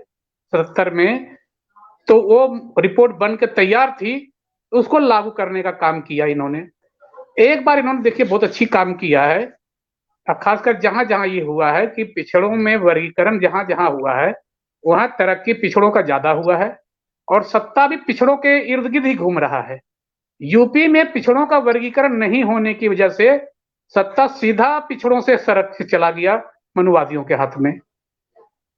77 में, तो वो रिपोर्ट बन के तैयार थी, उसको लागू करने का काम किया इन्होंने। एक बार इन्होंने देखिए बहुत अच्छी काम किया है, खासकर जहां जहां ये हुआ है कि पिछड़ों में वर्गीकरण जहां जहां हुआ है, वहां तरक्की पिछड़ों का ज्यादा हुआ है और सत्ता भी पिछड़ों के इर्द गिर्द ही घूम रहा है। यूपी में पिछड़ों का वर्गीकरण नहीं होने की वजह से सत्ता सीधा पिछड़ों से सरक के चला गया मनुवादियों के हाथ में।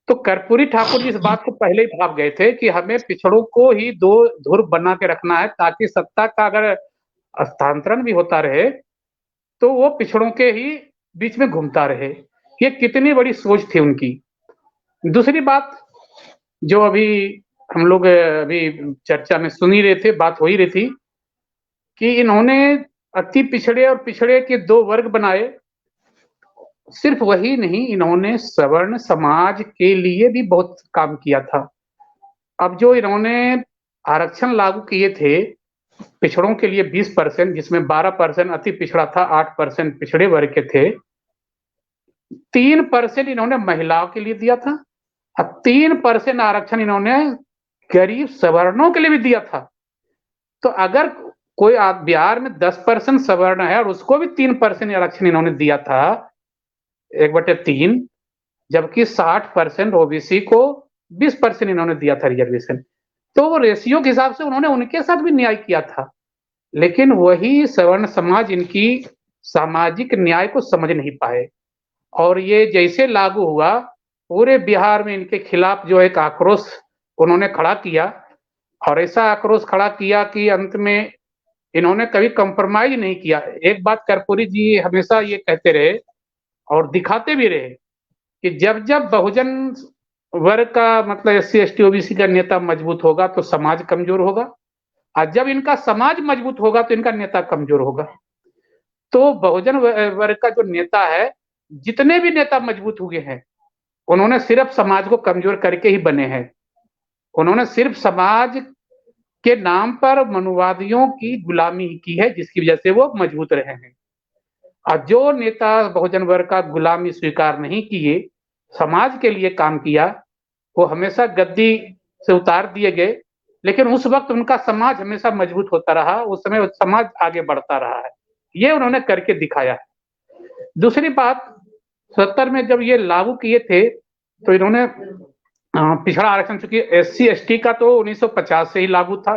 तो कर्पूरी ठाकुर जी इस बात को पहले ही भाप गए थे कि हमें पिछड़ों को ही दो धुर बना के रखना है, ताकि सत्ता का अगर हस्तांतरण भी होता रहे तो वो पिछड़ों के ही बीच में घूमता रहे। ये कितनी बड़ी सोच थी उनकी। दूसरी बात जो अभी हम लोग अभी चर्चा में सुन ही रहे थे, बात हो ही रही थी कि इन्होंने अति पिछड़े और पिछड़े के 2 वर्ग बनाए। सिर्फ वही नहीं, इन्होंने सवर्ण समाज के लिए भी बहुत काम किया था। अब जो इन्होंने आरक्षण लागू किए थे पिछड़ों के लिए 20%, जिसमें 12% अति पिछड़ा था, 8% पिछड़े वर्ग के थे, 3% इन्होंने महिलाओं के लिए दिया था और 3% आरक्षण इन्होंने गरीब सवर्णों के लिए भी दिया था। तो अगर कोई बिहार में 10% सवर्ण है और उसको भी 3% आरक्षण इन्होंने दिया था, 1/3, जबकि 60% ओबीसी को 20% इन्होंने दिया था रिजर्वेशन। तो वो रेशियो के हिसाब से उन्होंने उनके साथ भी न्याय किया था। लेकिन वही सवर्ण समाज इनकी सामाजिक न्याय को समझ नहीं पाए, और ये जैसे लागू हुआ पूरे बिहार में इनके खिलाफ जो एक आक्रोश उन्होंने खड़ा किया, और ऐसा आक्रोश खड़ा किया कि अंत में इन्होंने कभी कंप्रोमाइज नहीं किया। एक बात कर्पूरी जी हमेशा ये कहते रहे और दिखाते भी रहे कि जब जब बहुजन वर्ग का मतलब SC ST OBC का नेता मजबूत होगा तो समाज कमजोर होगा, और जब इनका समाज मजबूत होगा तो इनका नेता कमजोर होगा। तो बहुजन वर्ग का जो नेता है, जितने भी नेता मजबूत हुए हैं, उन्होंने सिर्फ समाज को कमजोर करके ही बने हैं। उन्होंने सिर्फ समाज के नाम पर मनुवादियों की गुलामी की है, जिसकी वजह से वो मजबूत रहे हैं। और जो नेता बहुजन वर्ग का गुलामी स्वीकार नहीं किए, समाज के लिए काम किया, वो हमेशा गद्दी से उतार दिए गए। लेकिन उस वक्त उनका समाज हमेशा मजबूत होता रहा, उस समय समाज आगे बढ़ता रहा है, ये उन्होंने करके दिखाया है। दूसरी बात, 70 में जब ये लागू किए थे तो इन्होंने पिछड़ा आरक्षण, चूंकि SC ST का तो 1950 से ही लागू था,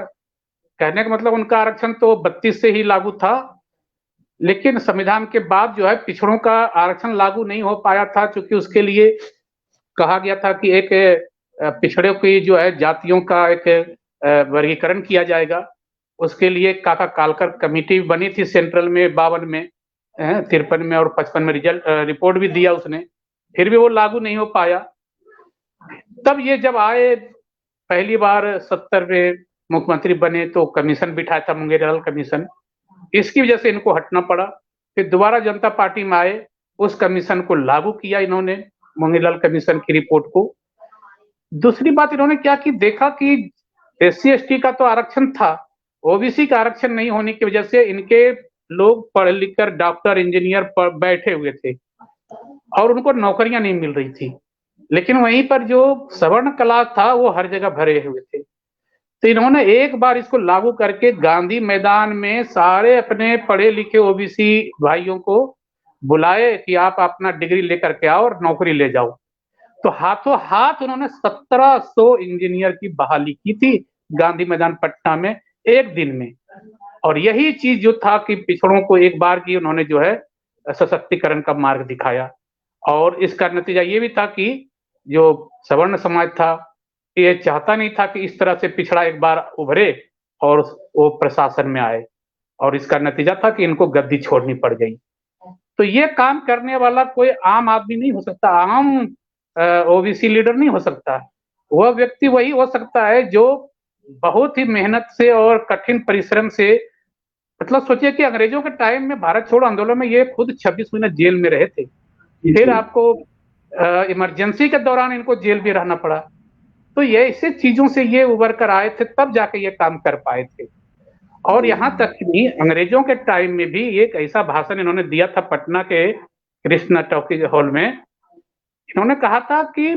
कहने का मतलब उनका आरक्षण तो 32 से ही लागू था। लेकिन संविधान के बाद जो है पिछड़ों का आरक्षण लागू नहीं हो पाया था, क्योंकि उसके लिए कहा गया था कि एक पिछड़े की जो है जातियों का एक वर्गीकरण किया जाएगा। उसके लिए काका कालकर कमेटी बनी थी सेंट्रल में 52 में, 53 में और 55 में रिजल्ट रिपोर्ट भी दिया उसने, फिर भी वो लागू नहीं हो पाया। तब ये जब आए पहली बार 70 में मुख्यमंत्री बने तो कमीशन बिठाया था, मुंगेरलाल कमीशन, इसकी वजह से इनको हटना पड़ा। फिर दोबारा जनता पार्टी में आए, उस कमीशन को लागू किया इन्होंने, मुंगेरलाल कमीशन की रिपोर्ट को। दूसरी बात इन्होंने क्या की, देखा कि SC/ST का तो आरक्षण था, OBC का आरक्षण नहीं होने की वजह से इनके लोग पढ़ लिख कर डॉक्टर, इंजीनियर बैठे हुए थे और उनको नौकरियां नहीं मिल रही थी। लेकिन वहीं पर जो सवर्ण कला था वो हर जगह भरे हुए थे। तो इन्होंने एक बार इसको लागू करके गांधी मैदान में सारे अपने पढ़े लिखे OBC भाइयों को बुलाए कि आप अपना डिग्री लेकर के आओ और नौकरी ले जाओ। तो हाथों हाथ उन्होंने 1700 इंजीनियर की बहाली की थी गांधी मैदान पटना में एक दिन में। और यही चीज जो था कि पिछड़ों को एक बार की उन्होंने जो है सशक्तिकरण का मार्ग दिखाया। और इसका नतीजा ये भी था कि जो सवर्ण समाज था ये चाहता नहीं था कि इस तरह से पिछड़ा एक बार उभरे और वो प्रशासन में आए, और इसका नतीजा था कि इनको गद्दी छोड़नी पड़ गई। तो ये काम करने वाला कोई आम आदमी नहीं हो सकता, आम OBC लीडर नहीं हो सकता। वह व्यक्ति वही हो सकता है जो बहुत ही मेहनत से और कठिन परिश्रम से, मतलब सोचिए कि अंग्रेजों के टाइम में भारत छोड़ो आंदोलन में ये खुद 26 महीने जेल में रहे थे, फिर आपको इमरजेंसी के दौरान इनको जेल भी रहना पड़ा। तो ये ऐसे चीजों से ये उभर कर आए थे, तब जाके ये काम कर पाए थे। और यहाँ तक कि अंग्रेजों के टाइम में भी एक ऐसा भाषण इन्होंने दिया था पटना के कृष्णा टॉकीज हॉल में। इन्होंने कहा था कि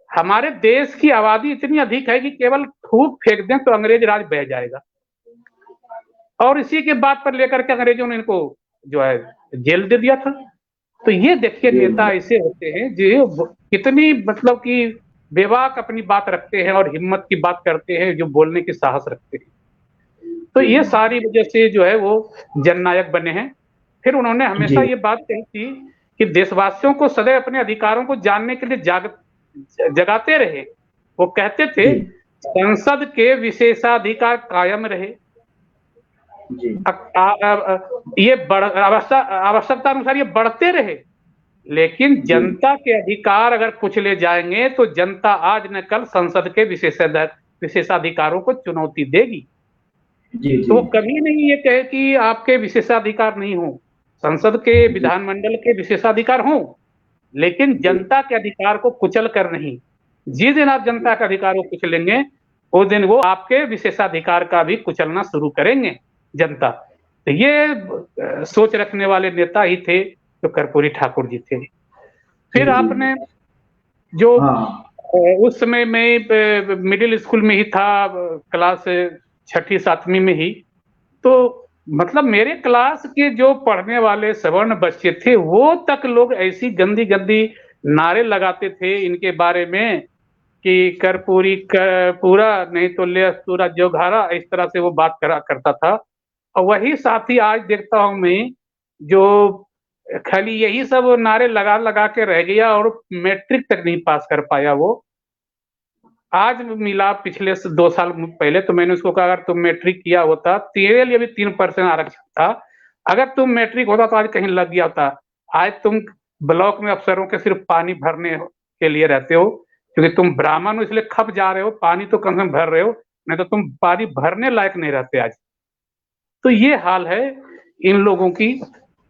हमारे देश की आबादी इतनी अधिक है कि केवल थूक फेंक दें तो अंग्रेज राज बह जाएगा। और इसी के बात पर लेकर के अंग्रेजों ने इनको जो है जेल दे दिया था। तो ये देखिए नेता ऐसे होते हैं जो कितनी मतलब कि बेबाक अपनी बात रखते हैं और हिम्मत की बात करते हैं, जो बोलने की साहस रखते हैं। तो ये सारी वजह से जो है वो जननायक बने हैं। फिर उन्होंने हमेशा ये बात कही थी कि देशवासियों को सदैव अपने अधिकारों को जानने के लिए जगाते रहे। वो कहते थे संसद के विशेषाधिकार कायम रहे, ये आवश्यकता अनुसार ये बढ़ते रहे, लेकिन जनता के अधिकार अगर कुछ ले जाएंगे तो जनता आज न कल संसद के विशेषाधिकारों को चुनौती देगी। तो कभी नहीं ये कहे कि आपके विशेषाधिकार नहीं हो, संसद के विधानमंडल के विशेषाधिकार हो, लेकिन जनता के अधिकार को कुचल कर नहीं। जिस दिन आप जनता के अधिकार को कुचलेंगे उस दिन वो आपके विशेषाधिकार का भी कुचलना शुरू करेंगे जनता। तो ये सोच रखने वाले नेता ही थे जो कर्पूरी ठाकुर जी थे। फिर आपने जो उस समय में मिडिल स्कूल में ही था, क्लास 6ठी 7वीं में ही, तो मतलब मेरे क्लास के जो पढ़ने वाले सवर्ण बच्चे थे वो तक लोग ऐसी गंदी गंदी नारे लगाते थे इनके बारे में कि कर्पूरी पूरा नहीं तो ले पूरा जोघारा, इस तरह से वो बात करता था। और वही साथी आज देखता हूं मैं जो खाली यही सब नारे लगा लगा के रह गया और मैट्रिक तक नहीं पास कर पाया। वो आज मिला पिछले 2 साल पहले, तो मैंने उसको कहा अगर तुम मैट्रिक किया होता, तेरे लिए भी 3% आरक्षण था, अगर तुम मैट्रिक होता तो आज कहीं लग गया होता। आज तुम ब्लॉक में अफसरों के सिर्फ पानी भरने के लिए रहते हो, क्योंकि तुम ब्राह्मण हो इसलिए खप जा रहे हो, पानी तो कम से कम भर रहे हो, नहीं तो तुम पानी भरने लायक नहीं रहते आज। तो ये हाल है इन लोगों की,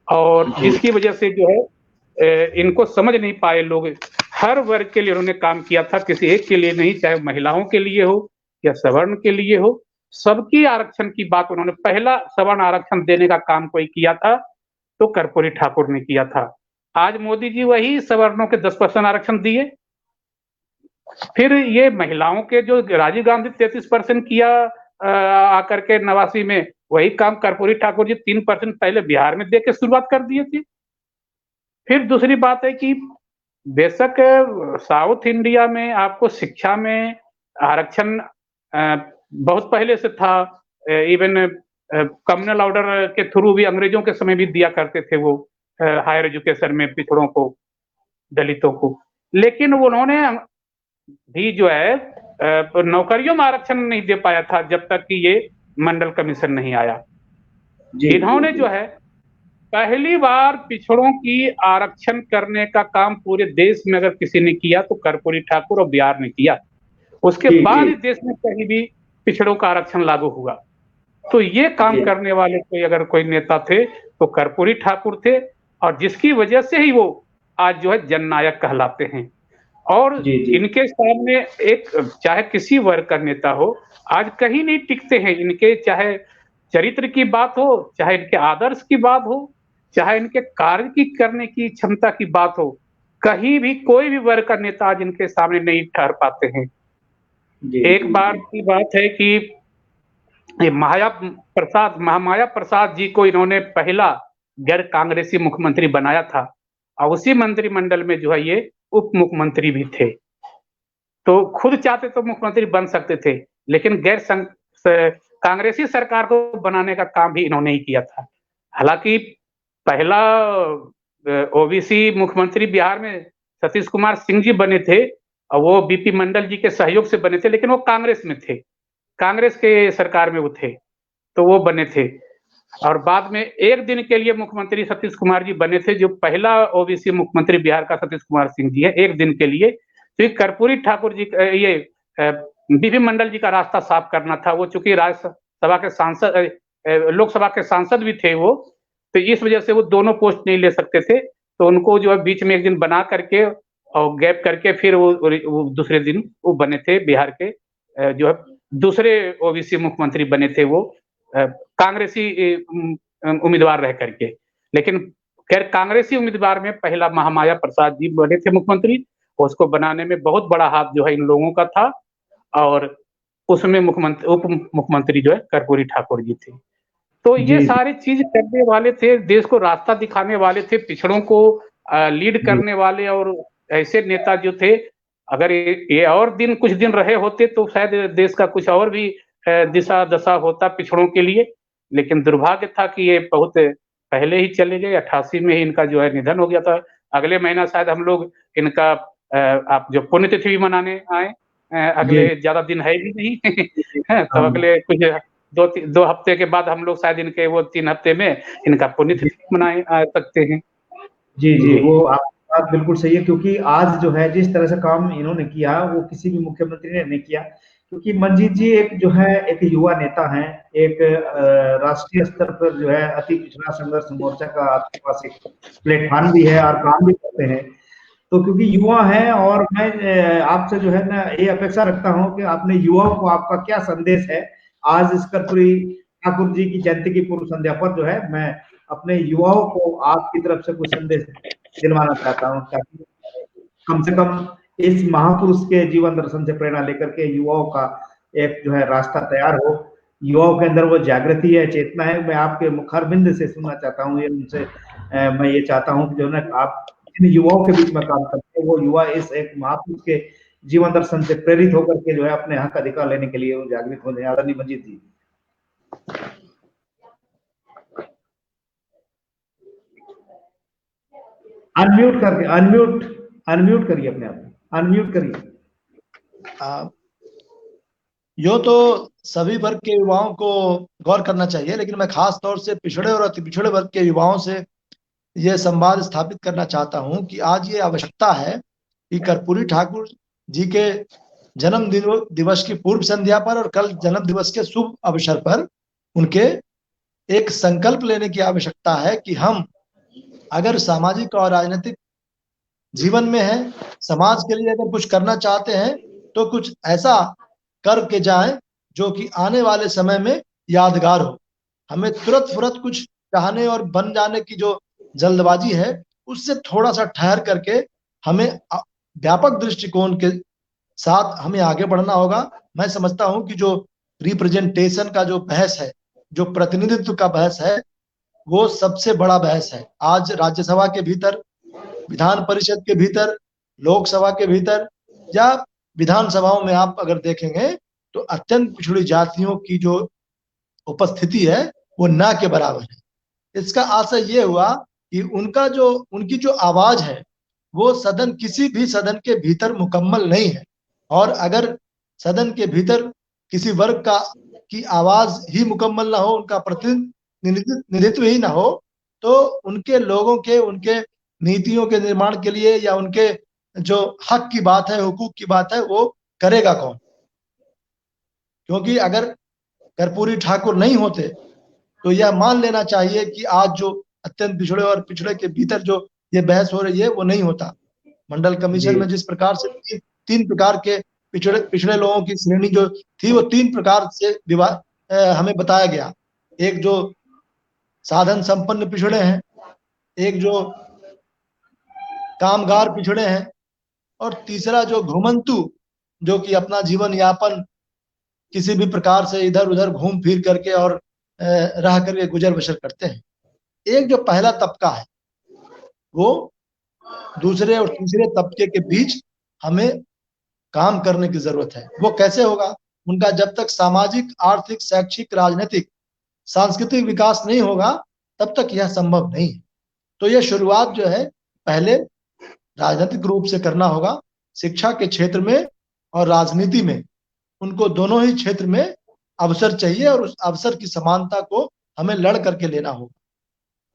और इसकी वजह से जो है इनको समझ नहीं पाए लोग। हर वर्ग के लिए उन्होंने काम किया था, किसी एक के लिए नहीं, चाहे महिलाओं के लिए हो या सवर्ण के लिए हो, सबकी आरक्षण की बात उन्होंने, पहला सवर्ण आरक्षण देने का काम कोई किया था तो कर्पूरी ठाकुर ने किया था। आज मोदी जी वही सवर्णों के 10% आरक्षण दिए। फिर ये महिलाओं के जो राजीव गांधी 33% किया आकर के 89 में, वही काम कर्पूरी ठाकुर जी 3% पहले बिहार में देके शुरुआत कर दिए थे। फिर दूसरी बात है कि बेशक साउथ इंडिया में आपको शिक्षा में आरक्षण बहुत पहले से था, इवन कम्युनल ऑर्डर के थ्रू भी अंग्रेजों के समय भी दिया करते थे वो हायर एजुकेशन में पिछड़ों को, दलितों को। लेकिन उन्होंने भी जो है नौकरियों में आरक्षण नहीं दे पाया था जब तक कि ये मंडल कमीशन नहीं आया। इन्होंने जो है पहली बार पिछड़ों की आरक्षण करने का काम पूरे देश में अगर किसी ने किया तो कर्पूरी ठाकुर और बिहार ने किया। उसके बाद इस देश में कहीं भी पिछड़ों का आरक्षण लागू हुआ। तो ये काम करने वाले कोई अगर कोई नेता थे तो कर्पूरी ठाकुर थे, और जिसकी वजह से ही वो आज जो है जननायक कहलाते हैं। और इनके सामने एक, चाहे किसी वर्ग का नेता हो, आज कहीं नहीं टिकते हैं इनके, चाहे चरित्र की बात हो, चाहे इनके आदर्श की बात हो, चाहे इनके कार्य की करने की क्षमता की बात हो, कहीं भी कोई भी वर्ग का नेता आज इनके सामने नहीं ठहर पाते हैं। एक बार की बात है कि ये महामाया प्रसाद जी को इन्होंने पहला गैर कांग्रेसी मुख्यमंत्री बनाया था, और उसी मंत्रिमंडल में जो है ये उप मुख्यमंत्री भी थे। तो खुद चाहते तो मुख्यमंत्री बन सकते थे, लेकिन कांग्रेसी सरकार को बनाने का काम भी इन्होंने ही किया था। हालांकि पहला ओबीसी मुख्यमंत्री बिहार में सतीश कुमार सिंह जी बने थे, और वो बीपी मंडल जी के सहयोग से बने थे, लेकिन वो कांग्रेस में थे, कांग्रेस के सरकार में वो थे, तो वो बने थे। और बाद में एक दिन के लिए मुख्यमंत्री सतीश कुमार जी बने थे, जो पहला ओबीसी मुख्यमंत्री बिहार का सतीश कुमार सिंह जी है, एक दिन के लिए। तो कर्पूरी ठाकुर जी, ये बीपी मंडल जी का रास्ता साफ करना था। वो चूंकि राज्यसभा के सांसद, लोकसभा के सांसद भी थे वो, तो इस वजह से वो दोनों पोस्ट नहीं ले सकते थे, तो उनको जो है बीच में एक दिन बना करके और गैप करके फिर वो दूसरे दिन वो बने थे बिहार के जो है दूसरे ओबीसी मुख्यमंत्री बने थे, वो कांग्रेसी उम्मीदवार रह करके। लेकिन खैर कांग्रेसी उम्मीदवार में पहला महामाया प्रसाद जी बने थे मुख्यमंत्री, उसको बनाने में बहुत बड़ा हाथ जो है इन लोगों का था, और उसमें उप मुख्यमंत्री जो है कर्पूरी ठाकुर जी थे। तो ये सारी चीज करने वाले थे, देश को रास्ता दिखाने वाले थे, पिछड़ों को लीड करने वाले, और ऐसे नेता जो थे, अगर ये और दिन कुछ दिन रहे होते तो शायद देश का कुछ और भी दिशा दशा होता पिछड़ों के लिए। लेकिन दुर्भाग्य था कि ये बहुत पहले ही चले गए, 88 में ही इनका जो है निधन हो गया था। अगले महीना शायद हम लोग इनका आप जो पुण्यतिथि भी मनाने आए, अगले ज्यादा दिन है भी नहीं है, तो अगले कुछ दो हफ्ते के बाद हम लोग शायद इनके वो 3 हफ्ते में इनका पुण्यतिथि मनाए आ सकते हैं। जी, वो आपकी बात बिल्कुल सही है, क्योंकि आज जो है जिस तरह से काम इन्होंने किया वो किसी भी मुख्यमंत्री ने नहीं किया। क्योंकि मंजीत जी एक जो है एक युवा नेता हैं, एक राष्ट्रीय स्तर पर जो है अति पिछड़ा संघर्ष मोर्चा का आपके पास एक प्लेटफॉर्म भी है और काम भी करते हैं। तो क्योंकि युवा हैं, और मैं आपसे जो है ना ये अपेक्षा रखता हूँ कि अपने युवाओं को आपका क्या संदेश है आज इस कर्पूरी ठाकुर जी की जयंती की पूर्व संध्या पर, जो है मैं अपने युवाओं को आपकी तरफ से कुछ संदेश दिलवाना चाहता हूँ, ताकि कम से कम इस महापुरुष के जीवन दर्शन से प्रेरणा लेकर के युवाओं का एक जो है रास्ता तैयार हो, युवाओं के अंदर वो जागृति है, चेतना है। मैं आपके मुखारबिंद से सुनना चाहता हूँ, ये उनसे मैं ये चाहता हूँ कि जो है आप इन युवाओं के बीच में काम करते हैं, वो युवा इस एक महापुरुष के जीवन दर्शन से प्रेरित होकर के जो है अपने हक अधिकार लेने के लिए वो जागृत हो जाए। आदरणीय मंजीत जी। अनम्यूट करिए अपने आप, अनम्यूट करिए। यो तो सभी वर्ग के युवाओं को गौर करना चाहिए, लेकिन मैं खास तौर से पिछड़े और अति पिछड़े वर्ग के युवाओं से यह संवाद स्थापित करना चाहता हूं कि आज ये आवश्यकता है कि कर्पूरी ठाकुर जी के जन्म दिवस की पूर्व संध्या पर और कल जन्म दिवस के शुभ अवसर पर उनके एक संकल्प लेने की आवश्यकता है कि हम अगर सामाजिक और राजनीतिक जीवन में है, समाज के लिए अगर कुछ करना चाहते हैं तो कुछ ऐसा करके जाएं जो कि आने वाले समय में यादगार हो। हमें तुरंत फुरत कुछ चाहने और बन जाने की जो जल्दबाजी है उससे थोड़ा सा ठहर करके हमें व्यापक दृष्टिकोण के साथ हमें आगे बढ़ना होगा। मैं समझता हूं कि जो रिप्रेजेंटेशन का जो बहस है, जो प्रतिनिधित्व का बहस है, वो सबसे बड़ा बहस है। आज राज्यसभा के भीतर, विधान परिषद के भीतर, लोकसभा के भीतर या विधानसभाओं में आप अगर देखेंगे तो अत्यंत पिछड़ी जातियों की जो उपस्थिति है वो ना के बराबर है। इसका आशय ये हुआ कि उनकी जो आवाज है वो किसी भी सदन के भीतर मुकम्मल नहीं है, और अगर सदन के भीतर किसी वर्ग की आवाज ही मुकम्मल ना हो, उनका प्रतिनिधित्व ही ना हो, तो उनके लोगों के, उनके नीतियों के निर्माण के लिए या उनके जो हक की बात है, हुकूक की बात है, वो करेगा कौन। क्योंकि अगर कर्पूरी ठाकुर नहीं होते तो यह मान लेना चाहिए कि आज जो अत्यंत पिछड़े और पिछड़े के भीतर जो ये बहस हो रही है वो नहीं होता। मंडल कमीशन में जिस प्रकार से तीन प्रकार के पिछड़े लोगों की श्रेणी जो थी वो 3 प्रकार से हमें बताया गया। एक जो साधन संपन्न पिछड़े हैं, एक जो कामगार पिछड़े हैं, और तीसरा जो घुमंतु, जो कि अपना जीवन यापन किसी भी प्रकार से इधर उधर घूम फिर करके और रह करके गुजर बसर करते हैं। एक जो पहला तबका है वो दूसरे और तीसरे तबके के बीच हमें काम करने की जरूरत है। वो कैसे होगा? उनका जब तक सामाजिक, आर्थिक, शैक्षिक, राजनीतिक, सांस्कृतिक विकास नहीं होगा तब तक यह संभव नहीं है। तो यह शुरुआत जो है पहले राजनीतिक रूप से करना होगा, शिक्षा के क्षेत्र में और राजनीति में, उनको दोनों ही क्षेत्र में अवसर चाहिए और उस अवसर की समानता को हमें लड़ करके लेना होगा।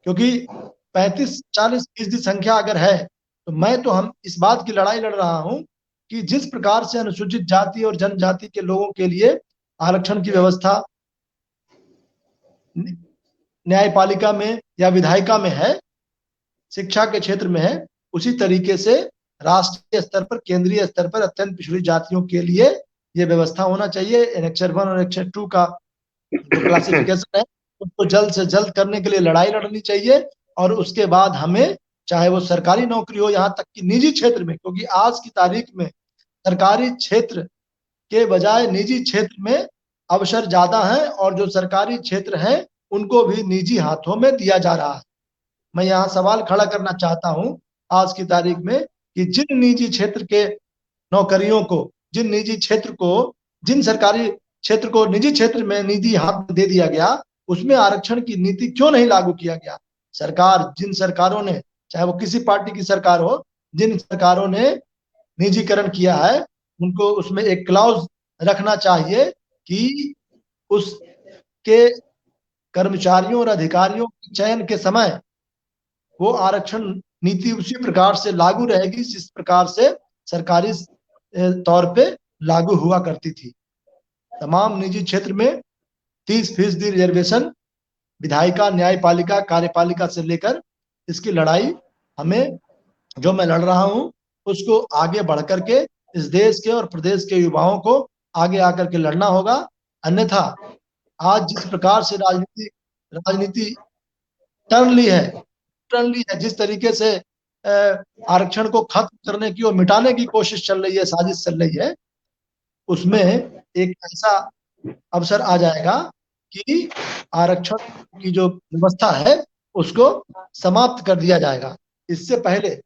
क्योंकि 35-40% संख्या अगर है तो मैं तो हम इस बात की लड़ाई लड़ रहा हूं कि जिस प्रकार से अनुसूचित जाति और जनजाति के लोगों के लिए आरक्षण की व्यवस्था न्यायपालिका में या विधायिका में है, शिक्षा के क्षेत्र में है, उसी तरीके से राष्ट्रीय स्तर पर, केंद्रीय स्तर पर अत्यंत पिछड़ी जातियों के लिए ये व्यवस्था होना चाहिए। एनेक्सर 1 और एनेक्सर 2 का जो क्लासिफिकेशन है उसको जल्द से जल्द करने के लिए लड़ाई लड़नी चाहिए। और उसके बाद हमें, चाहे वो सरकारी नौकरी हो, यहाँ तक कि निजी क्षेत्र में, क्योंकि आज की तारीख में सरकारी क्षेत्र के बजाय निजी क्षेत्र में अवसर ज्यादा है और जो सरकारी क्षेत्र है उनको भी निजी हाथों में दिया जा रहा है। मैं यहाँ सवाल खड़ा करना चाहता हूँ आज की तारीख में कि जिन निजी क्षेत्र के नौकरियों को, जिन सरकारी क्षेत्र को निजी क्षेत्र में निजी हाथ में दे दिया गया, उसमें आरक्षण की नीति क्यों नहीं लागू किया गया? जिन सरकारों ने, चाहे वो किसी पार्टी की सरकार हो, जिन सरकारों ने निजीकरण किया है उनको उसमें एक क्लॉज रखना चाहिए कि उसके कर्मचारियों और अधिकारियों के चयन के समय वो आरक्षण नीति उसी प्रकार से लागू रहेगी जिस प्रकार से सरकारी तौर पे लागू हुआ करती थी। तमाम निजी क्षेत्र में 30% रिजर्वेशन विधायिका, न्यायपालिका, कार्यपालिका से लेकर इसकी लड़ाई हमें, जो मैं लड़ रहा हूं, उसको आगे बढ़ करके इस देश के और प्रदेश के युवाओं को आगे आकर के लड़ना होगा। अन्यथा आज जिस प्रकार से राजनीति टर्न ली है, जिस तरीके से आरक्षण को खत्म करने की और मिटाने की कोशिश चल रही है, साजिश चल रही है, उसमें एक ऐसा अवसर आ जाएगा कि आरक्षण की जो व्यवस्था है उसको समाप्त कर दिया जाएगा। इससे पहले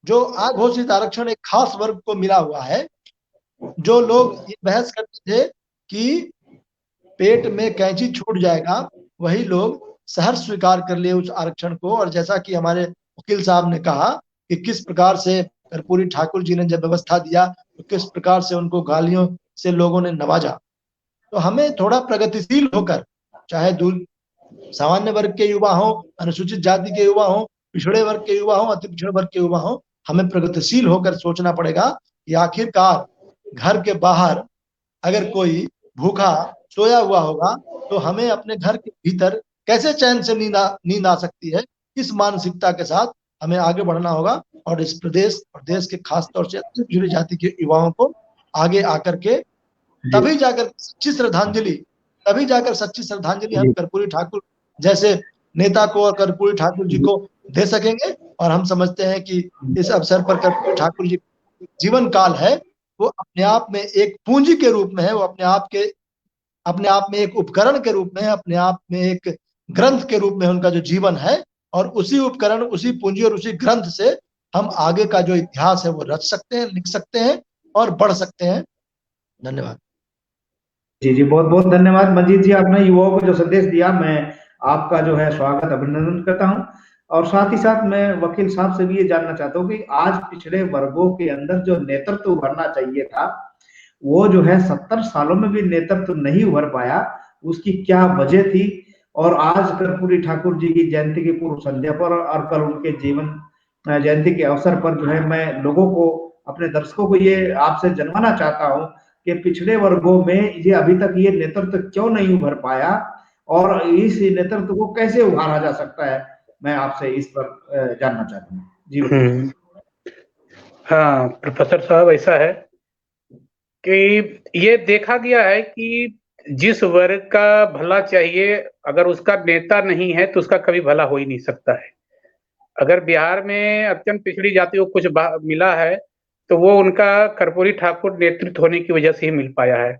जो अघोषित आरक्षण एक खास वर्ग को मिला हुआ है, जो लोग ये बहस करते थे कि पेट में कैंची छूट जाएगा, वही लोग सहर्ष स्वीकार कर लिए उस आरक्षण को। और जैसा कि हमारे वकील साहब ने कहा कि किस प्रकार से कर्पूरी ठाकुर जी ने जब व्यवस्था दिया तो किस प्रकार से उनको गालियों से लोगों ने नवाजा। तो हमें थोड़ा प्रगतिशील होकर, चाहे दूर सामान्य वर्ग के युवा हो, अनुसूचित जाति के युवा हो, पिछड़े वर्ग के युवा हो, अति पिछड़े वर्ग के युवा हो, हमें प्रगतिशील होकर सोचना पड़ेगा कि आखिरकार घर के बाहर अगर कोई भूखा सोया हुआ होगा तो हमें अपने घर के भीतर कैसे चैन से नींद आ सकती है। इस मानसिकता के साथ हमें आगे बढ़ना होगा और इस प्रदेश और देश के खास तौर से अति पिछड़ी जाति के युवाओं को आगे आकर के तभी जाकर सच्ची श्रद्धांजलि हम कर्पूरी ठाकुर जैसे नेता को और कर्पूरी ठाकुर जी को दे सकेंगे। और हम समझते हैं कि इस अवसर पर कर्पूरी ठाकुर जी जीवन काल है वो अपने आप में एक पूंजी के रूप में है, वो अपने आप में एक उपकरण के रूप में है, अपने आप में एक ग्रंथ के रूप में उनका जो जीवन है, और उसी उपकरण, उसी पूंजी और उसी ग्रंथ से हम आगे का जो इतिहास है वो रच सकते हैं, लिख सकते हैं और बढ़ सकते हैं। धन्यवाद। जी, बहुत बहुत धन्यवाद मंजीत जी, आपने युवाओं को जो संदेश दिया, मैं आपका जो है स्वागत, अभिनंदन करता हूं। और साथ ही साथ मैं वकील साहब से भी ये जानना चाहता हूँ कि आज पिछड़े वर्गों के अंदर जो नेतृत्व उभरना चाहिए था वो जो है 70 सालों में भी नेतृत्व नहीं उभर पाया, उसकी क्या वजह थी? और आज कर्पूरी ठाकुर जी की जयंती की पूर्व संध्या पर और कल उनके जीवन जयंती के अवसर पर जो है मैं लोगों को, अपने दर्शकों को ये आपसे जनवाना चाहता हूँ कि पिछड़े वर्गों में ये अभी तक ये नेतृत्व क्यों नहीं उभर पाया और इस नेतृत्व को कैसे उभारा जा सकता है, मैं आपसे इस पर जानना चाहता हूँ जी। हाँ प्रोफेसर साहब, ऐसा है कि ये देखा गया है कि जिस वर्ग का भला चाहिए, अगर उसका नेता नहीं है तो उसका कभी भला हो ही नहीं सकता है। अगर बिहार में अत्यंत पिछड़ी जातियों को कुछ मिला है तो वो उनका कर्पूरी ठाकुर नेतृत्व होने की वजह से ही मिल पाया है।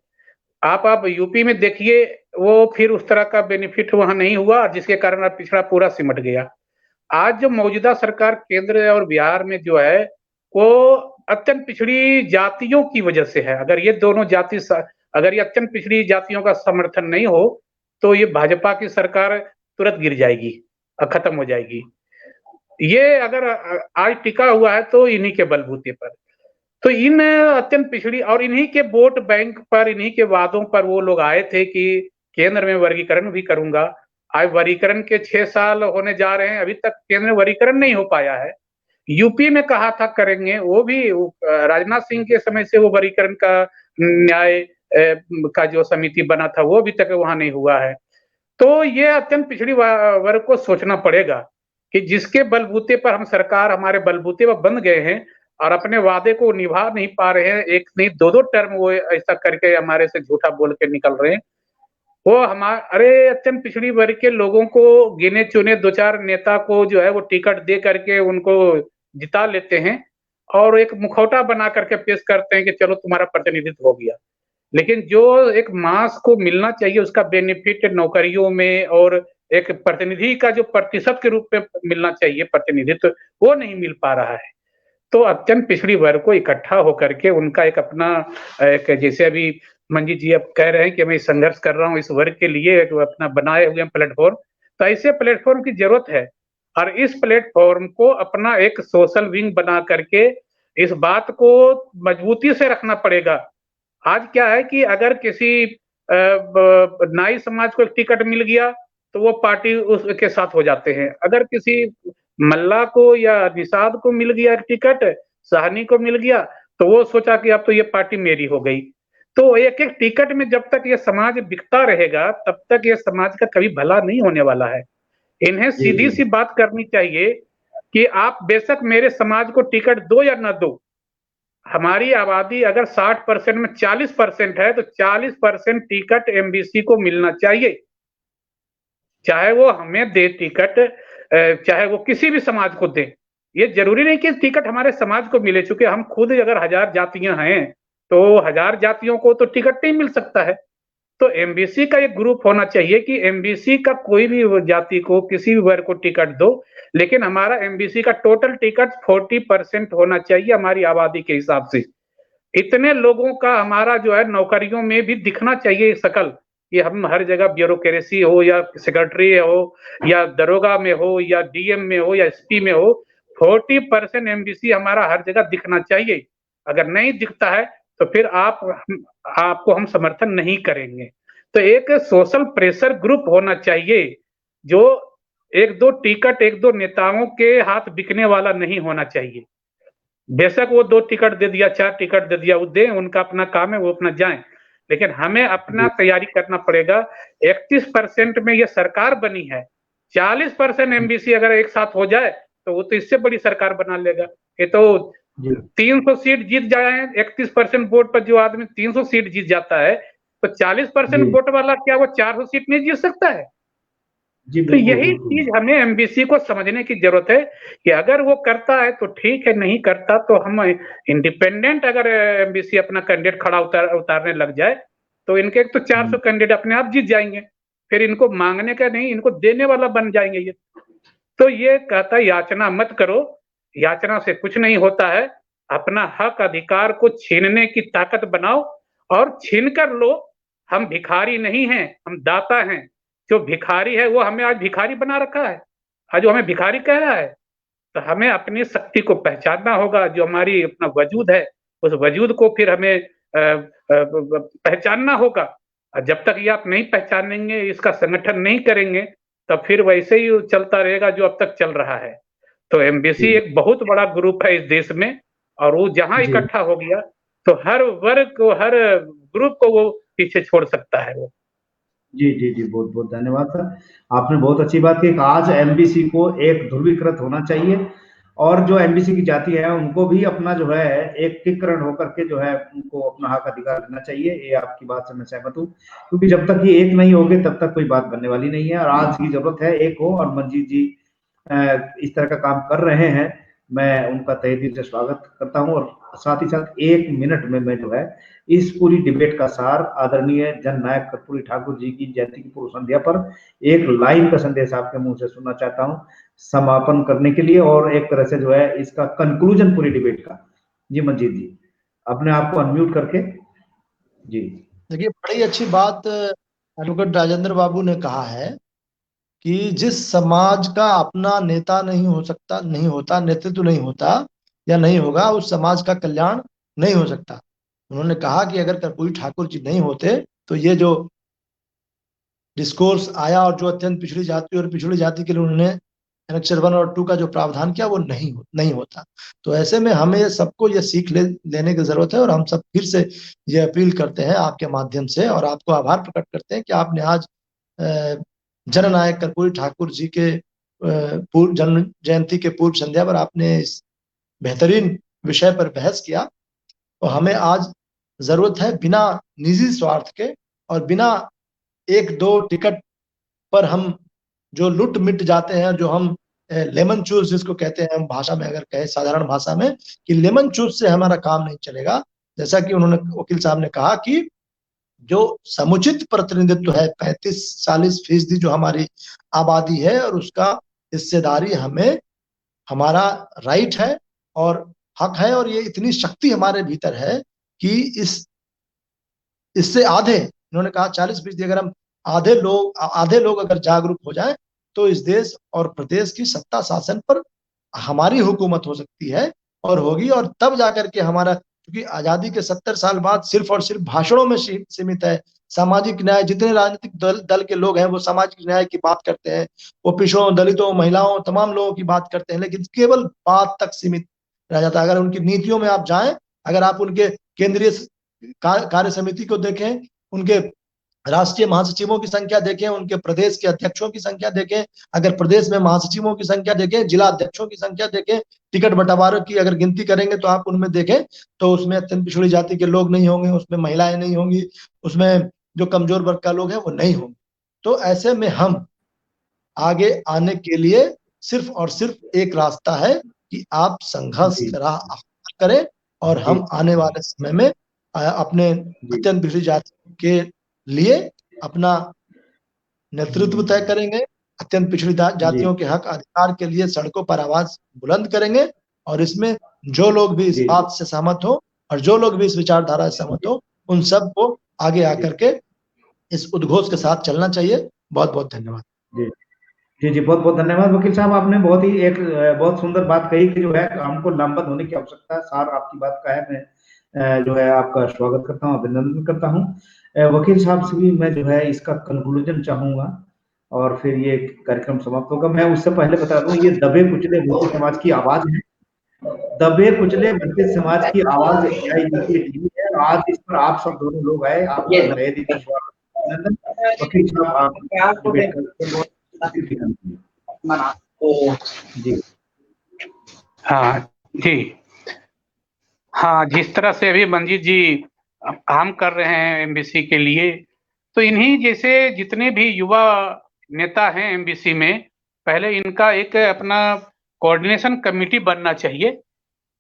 आप यूपी में देखिए, वो फिर उस तरह का बेनिफिट वहां नहीं हुआ, जिसके कारण अब पिछड़ा पूरा सिमट गया। आज जो मौजूदा सरकार केंद्र और बिहार में जो है, वो अत्यंत पिछड़ी जातियों की वजह से है। अगर ये दोनों जाति अगर ये अत्यंत पिछड़ी जातियों का समर्थन नहीं हो तो ये भाजपा की सरकार तुरंत गिर जाएगी और खत्म हो जाएगी। ये अगर आज टिका हुआ है तो इन्हीं के बलबूते पर। तो इन अत्यंत पिछड़ी और इन्हीं के वोट बैंक पर, इन्हीं के वादों पर वो लोग आए थे कि केंद्र में वर्गीकरण भी करूंगा। आज वर्गीकरण के 6 साल होने जा रहे हैं, अभी तक केंद्र में वर्गीकरण नहीं हो पाया है। यूपी में कहा था करेंगे, वो भी राजनाथ सिंह के समय से वो वर्गीकरण का न्याय का जो समिति बना था वो अभी तक वहां नहीं हुआ है। तो ये अत्यंत पिछड़ी वर्ग को सोचना पड़ेगा कि जिसके बलबूते पर हम सरकार हमारे बलबूते पर बन गए हैं और अपने वादे को निभा नहीं पा रहे हैं, एक नहीं दो टर्म वो ऐसा करके हमारे से झूठा बोल के निकल रहे हैं। वो अरे अत्यंत पिछड़ी वर्ग के लोगों को गिने चुने 2-4 नेता को जो है वो टिकट दे करके उनको जिता लेते हैं और एक मुखौटा बना करके पेश करते हैं कि चलो तुम्हारा प्रतिनिधित्व हो गया। लेकिन जो एक मास को मिलना चाहिए उसका बेनिफिट नौकरियों में और एक प्रतिनिधि का जो प्रतिशत के रूप में मिलना चाहिए प्रतिनिधित्व, वो नहीं मिल पा रहा है। तो अत्यंत पिछड़ी वर्ग को इकट्ठा होकर के उनका एक अपना एक, जैसे अभी मंजीत जी अब कह रहे हैं कि मैं संघर्ष कर रहा हूँ इस वर्ग के लिए, एक अपना बनाए हुए प्लेटफॉर्म, तो ऐसे प्लेटफॉर्म की जरूरत है। और इस प्लेटफॉर्म को अपना एक सोशल विंग बना करके इस बात को मजबूती से रखना पड़ेगा। आज क्या है कि अगर किसी नाई समाज को एक टिकट मिल गया तो वो पार्टी उसके साथ हो जाते हैं। अगर किसी मल्ला को या निषाद को मिल गया टिकट, साहनी को मिल गया, तो वो सोचा कि अब तो ये पार्टी मेरी हो गई। तो एक एक टिकट में जब तक ये समाज बिकता रहेगा तब तक ये समाज का कभी भला नहीं होने वाला है। इन्हें सीधी सी बात करनी चाहिए कि आप बेशक मेरे समाज को टिकट दो या न दो, हमारी आबादी अगर 60% में 40% है तो 40% टिकट एमबीसी को मिलना चाहिए। चाहे वो हमें दे टिकट, चाहे वो किसी भी समाज को दे। ये जरूरी नहीं कि टिकट हमारे समाज को मिले, चूंकि हम खुद अगर 1000 जातियां हैं तो 1000 जातियों को तो टिकट नहीं मिल सकता है। तो एमबीसी का एक ग्रुप होना चाहिए कि एमबीसी का कोई भी जाति को किसी भी वर्ग को टिकट दो, लेकिन हमारा एमबीसी का टोटल टिकट 40% होना चाहिए हमारी आबादी के हिसाब से। इतने लोगों का हमारा जो है नौकरियों में भी दिखना चाहिए शकल, कि हम हर जगह ब्यूरोक्रेसी हो या सेक्रेटरी हो या दरोगा में हो या डीएम में हो या एसपी में हो, 40% एमबीसी हमारा हर जगह दिखना चाहिए। अगर नहीं दिखता है तो फिर आपको हम समर्थन नहीं करेंगे। तो एक सोशल प्रेशर ग्रुप होना चाहिए जो एक दो टिकट, एक दो नेताओं के हाथ बिकने वाला नहीं होना चाहिए। बेशक वो 2 टिकट दे दिया, 4 टिकट दे दिया, वो दे, उनका अपना काम है, वो अपना जाए, लेकिन हमें अपना तैयारी करना पड़ेगा। 31% में ये सरकार बनी है, 40% एमबीसी अगर एक साथ हो जाए तो वो तो इससे बड़ी सरकार बना लेगा। ये तो 300 सीट जीत जाए, 31% वोट पर जो आदमी 300 सीट जीत जाता है तो 40% वोट वाला क्या वो 400 सीट नहीं जीत सकता है? तो यही चीज हमें एमबीसी को समझने की जरूरत है कि अगर वो करता है तो ठीक है, नहीं करता तो हम इंडिपेंडेंट अगर एमबीसी अपना कैंडिडेट खड़ा उतारने लग जाए तो इनके तो 400 कैंडिडेट अपने आप जीत जाएंगे, फिर इनको मांगने का नहीं, इनको देने वाला बन जाएंगे ये। तो ये कहता है याचना मत करो, याचना से कुछ नहीं होता है, अपना हक अधिकार को छीनने की ताकत बनाओ और छीन कर लो। हम भिखारी नहीं हैं, हम दाता हैं। जो भिखारी है वो हमें आज भिखारी बना रखा है, आज वो हमें भिखारी कह रहा है। तो हमें अपनी शक्ति को पहचानना होगा, जो हमारी अपना वजूद है उस वजूद को फिर हमें पहचानना होगा। और जब तक ये आप नहीं पहचानेंगे, इसका संगठन नहीं करेंगे, तब फिर वैसे ही चलता रहेगा जो अब तक चल रहा है। तो एमबीसी एक बहुत बड़ा ग्रुप है इस देश में और वो जहां इकट्ठा हो गया तो हर वर्ग को, हर ग्रुप को वो पीछे छोड़ सकता है वो। जी, जी, जी, बहुत-बहुत धन्यवाद सर। आपने बहुत अच्छी बात की। आज एमबीसी को एक ध्रुवीकृत होना चाहिए और जो एमबीसी की जाति है उनको भी अपना जो है एकीकरण होकर के जो है उनको अपना हक अधिकार लेना चाहिए। ये आपकी बात से मैं सहमत हूँ, क्योंकि जब तक ये एक नहीं होंगे तब तक कोई बात बनने वाली नहीं है और आज की ज़रूरत है एक हो और मंजीत जी इस तरह का काम कर रहे हैं। मैं उनका तहे दिल से स्वागत करता हूँ और साथ ही साथ 1 मिनट में मैं जो है इस पूरी डिबेट का सार आदरणीय जननायक कर्पूरी ठाकुर जी की जयंती की पूर्व संध्या पर एक लाइन का संदेश आपके मुंह से सुनना चाहता हूँ समापन करने के लिए और एक तरह से जो है इसका कंक्लूजन पूरी डिबेट का। जी मंजीत जी, अपने आप को अनम्यूट करके। जी देखिए, बड़ी अच्छी बात एडवोकेट राजेंद्र बाबू ने कहा है कि जिस समाज का अपना नेता नहीं हो सकता, नहीं होता, नेतृत्व नहीं होता या नहीं होगा, उस समाज का कल्याण नहीं हो सकता। उन्होंने कहा कि अगर कर्पूरी ठाकुर जी नहीं होते तो ये जो डिस्कोर्स आया और जो अत्यंत पिछड़ी जाति और पिछड़ी जाति के लिए उन्होंने एनेक्सर 1 और 2 का जो प्रावधान किया वो नहीं होता। तो ऐसे में हमें सबको ये सीख लेने की जरूरत है और हम सब फिर से ये अपील करते हैं आपके माध्यम से और आपको आभार प्रकट करते हैं कि आपने आज जननायक कर्पूरी ठाकुर जी के पूर्व जन्म जयंती के पूर्व संध्या पर आपने इस बेहतरीन विषय पर बहस किया। और हमें आज जरूरत है बिना निजी स्वार्थ के और बिना 1-2 टिकट पर हम जो लुट मिट जाते हैं, जो हम लेमन चूस जिसको कहते हैं, हम भाषा में अगर कहें साधारण भाषा में कि लेमन चूस से हमारा काम नहीं चलेगा। जैसा कि उन्होंने वकील साहब ने कहा कि जो समुचित प्रतिनिधित्व है 35-40% जो हमारी आबादी है और उसका हिस्सेदारी हमें हमारा राइट है और हक है और ये इतनी शक्ति हमारे भीतर है कि इससे आधे, इन्होंने कहा 40% अगर हम आधे लोग अगर जागरूक हो जाएं तो इस देश और प्रदेश की सत्ता शासन पर हमारी हुकूमत हो सकती है और होगी। और तब जाकर के हमारा, क्योंकि आजादी के 70 साल बाद सिर्फ और सिर्फ भाषणों में सीमित है। सामाजिक न्याय, जितने राजनीतिक दल के लोग हैं वो सामाजिक न्याय की बात करते हैं, वो पिछड़ों, दलितों, महिलाओं, तमाम लोगों की बात करते हैं, लेकिन केवल बात तक सीमित रह जाता है। अगर उनकी नीतियों में आप जाएं, अगर आप उनके केंद्रीय कार्य समिति को देखें, उनके राष्ट्रीय महासचिवों की संख्या देखें, उनके प्रदेश के अध्यक्षों की संख्या देखें, अगर प्रदेश में महासचिवों की संख्या देखें, जिला अध्यक्षों की संख्या देखें, टिकट बंटवारे की अगर गिनती करेंगे तो आप उनमें देखें तो उसमें अत्यंत पिछड़ी जाति के लोग नहीं होंगे, उसमें महिलाएं नहीं होंगी, उसमें जो कमजोर वर्ग का लोग है वो नहीं होंगे। तो ऐसे में हम आगे आने के लिए सिर्फ और सिर्फ एक रास्ता है कि आप संघर्ष जी का राह करें और जी हम आने वाले समय में अपने जी अत्यंत पिछड़ी जाति के लिए अपना नेतृत्व तय करेंगे, अत्यंत पिछड़ी जी जातियों के हक अधिकार के लिए सड़कों पर आवाज बुलंद करेंगे और इसमें जो लोग भी इस जी बात से सहमत हो और जो लोग भी इस विचारधारा से सहमत हो उन सब को आगे आकर के इस उद्घोष के साथ चलना चाहिए। बहुत बहुत धन्यवाद। जी जी जी, बहुत बहुत धन्यवाद वकील साहब। आपने बहुत ही एक बहुत सुंदर बात कही कि जो है हमको लामबंद होने की आवश्यकता है। सार आपकी बात का है। मैं जो है आपका स्वागत करता हूँ, अभिनंदन करता हूँ। वकील साहब से भी मैं जो है इसका कंक्लूजन चाहूंगा और फिर ये कार्यक्रम समाप्त होगा। मैं उससे पहले बता दूं, ये दबे कुचले वंचित समाज की आवाज है। दबे कुचले वंचित समाज की आवाज एआईबीटी टीवी है। आज इस पर आप सब दोनों लोग आए, आपका तहे दिल से स्वागत, अभिनंदन। वकील साहब आप डिबेट जी हाँ जी, हाँ, जिस तरह से अभी मंजीत जी काम कर रहे हैं एमबीसी के लिए, तो इन्हीं जैसे जितने भी युवा नेता हैं एमबीसी में, पहले इनका एक अपना कोऑर्डिनेशन कमेटी बनना चाहिए।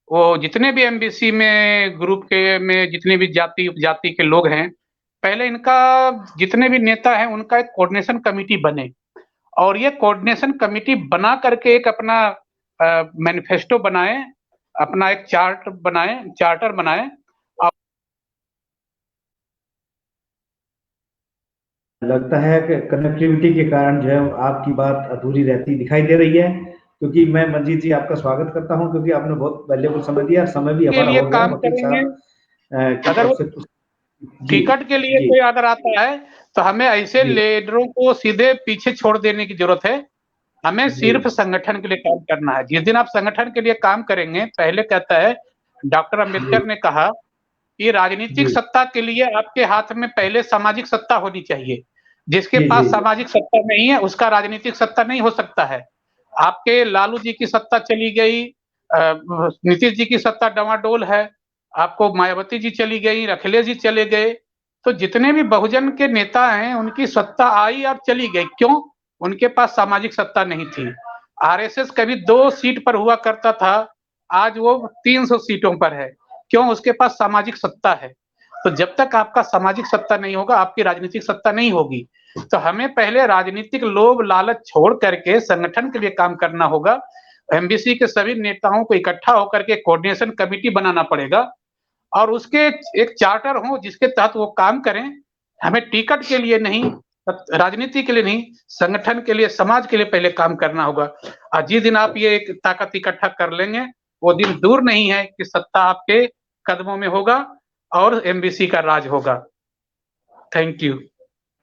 वो जितने भी एमबीसी में ग्रुप के में जितने भी जाति उपजाति के लोग हैं, पहले इनका जितने भी नेता हैं उनका एक कोऑर्डिनेशन कमेटी बने और ये कोऑर्डिनेशन कमेटी बना करके एक अपना मैनिफेस्टो बनाए, अपना एक चार्टर बनाए। लगता है कि कनेक्टिविटी के कारण जो है आपकी बात अधूरी रहती दिखाई दे रही है, क्योंकि मैं मंजीत जी आपका स्वागत करता हूं क्योंकि आपने बहुत वैल्यूएबल समय दिया। समय भी के हमारा लिए हो गया काम वकील करेंगे। साहब की अगर तरफ वो से कुछ जी टिकट के लिए जी कोई अगर आता है तो हमें ऐसे जी लीडरों को सीधे पीछे छोड़ देने की जरूरत है। हमें जी सिर्फ संगठन के लिए काम करना है। जिस दिन आप संगठन के लिए काम करेंगे, पहले कहता है डॉक्टर जी अंबेडकर ने कहा कि राजनीतिक सत्ता के लिए आपके हाथ में पहले सामाजिक सत्ता होनी चाहिए। जिसके पास सामाजिक सत्ता नहीं है उसका राजनीतिक सत्ता नहीं हो सकता है। आपके लालू जी की सत्ता चली गई, नीतीश जी की सत्ता डवाडोल है, आपको मायावती जी चली गई, अखिलेश जी चले गए, तो जितने भी बहुजन के नेता हैं उनकी सत्ता आई और चली गई। क्यों? उनके पास सामाजिक सत्ता नहीं थी। आरएसएस कभी 2 सीट पर हुआ करता था, आज वो 300 सीटों पर है। क्यों? उसके पास सामाजिक सत्ता है। तो जब तक आपका सामाजिक सत्ता नहीं होगा आपकी राजनीतिक सत्ता नहीं होगी। तो हमें पहले राजनीतिक लोभ लालच छोड़ करके संगठन के लिए काम करना होगा। एमबीसी के सभी नेताओं को इकट्ठा होकर के कोऑर्डिनेशन कमेटी बनाना पड़ेगा और उसके एक चार्टर हो जिसके तहत वो काम करें। हमें टिकट के लिए नहीं, राजनीति के लिए नहीं, संगठन के लिए, समाज के लिए पहले काम करना होगा। और जिस दिन आप ये एक ताकत इकट्ठा कर लेंगे वो दिन दूर नहीं है कि सत्ता आपके कदमों में होगा और एमबीसी का राज होगा। Thank you.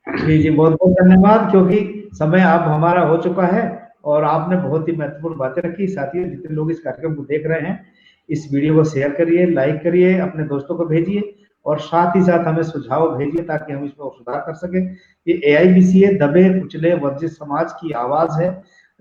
जी, बहुत बहुत धन्यवाद, क्योंकि समय अब हमारा हो चुका है और आपने बहुत ही महत्वपूर्ण बातें रखी। साथियों, जितने लोग इस कार्यक्रम को देख रहे हैं, इस वीडियो को शेयर करिए, लाइक करिए, अपने दोस्तों को भेजिए और साथ ही साथ हमें सुझाव भेजिए ताकि हम इसमें सुधार कर सकें। ये एआईबीसीए दबे कुचले वंचित समाज की आवाज है।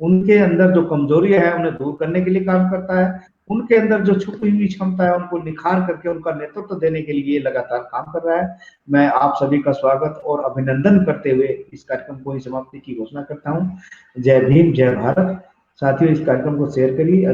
उनके अंदर जो कमजोरियां है उन्हें दूर करने के लिए काम करता है। उनके अंदर जो छुपी हुई क्षमता है उनको निखार करके उनका नेतृत्व देने के लिए लगातार काम कर रहा है। मैं आप सभी का स्वागत और अभिनंदन करते हुए इस कार्यक्रम को समाप्ति की घोषणा करता हूं। जय भीम, जय भारत। साथियों, इस कार्यक्रम को शेयर करिए।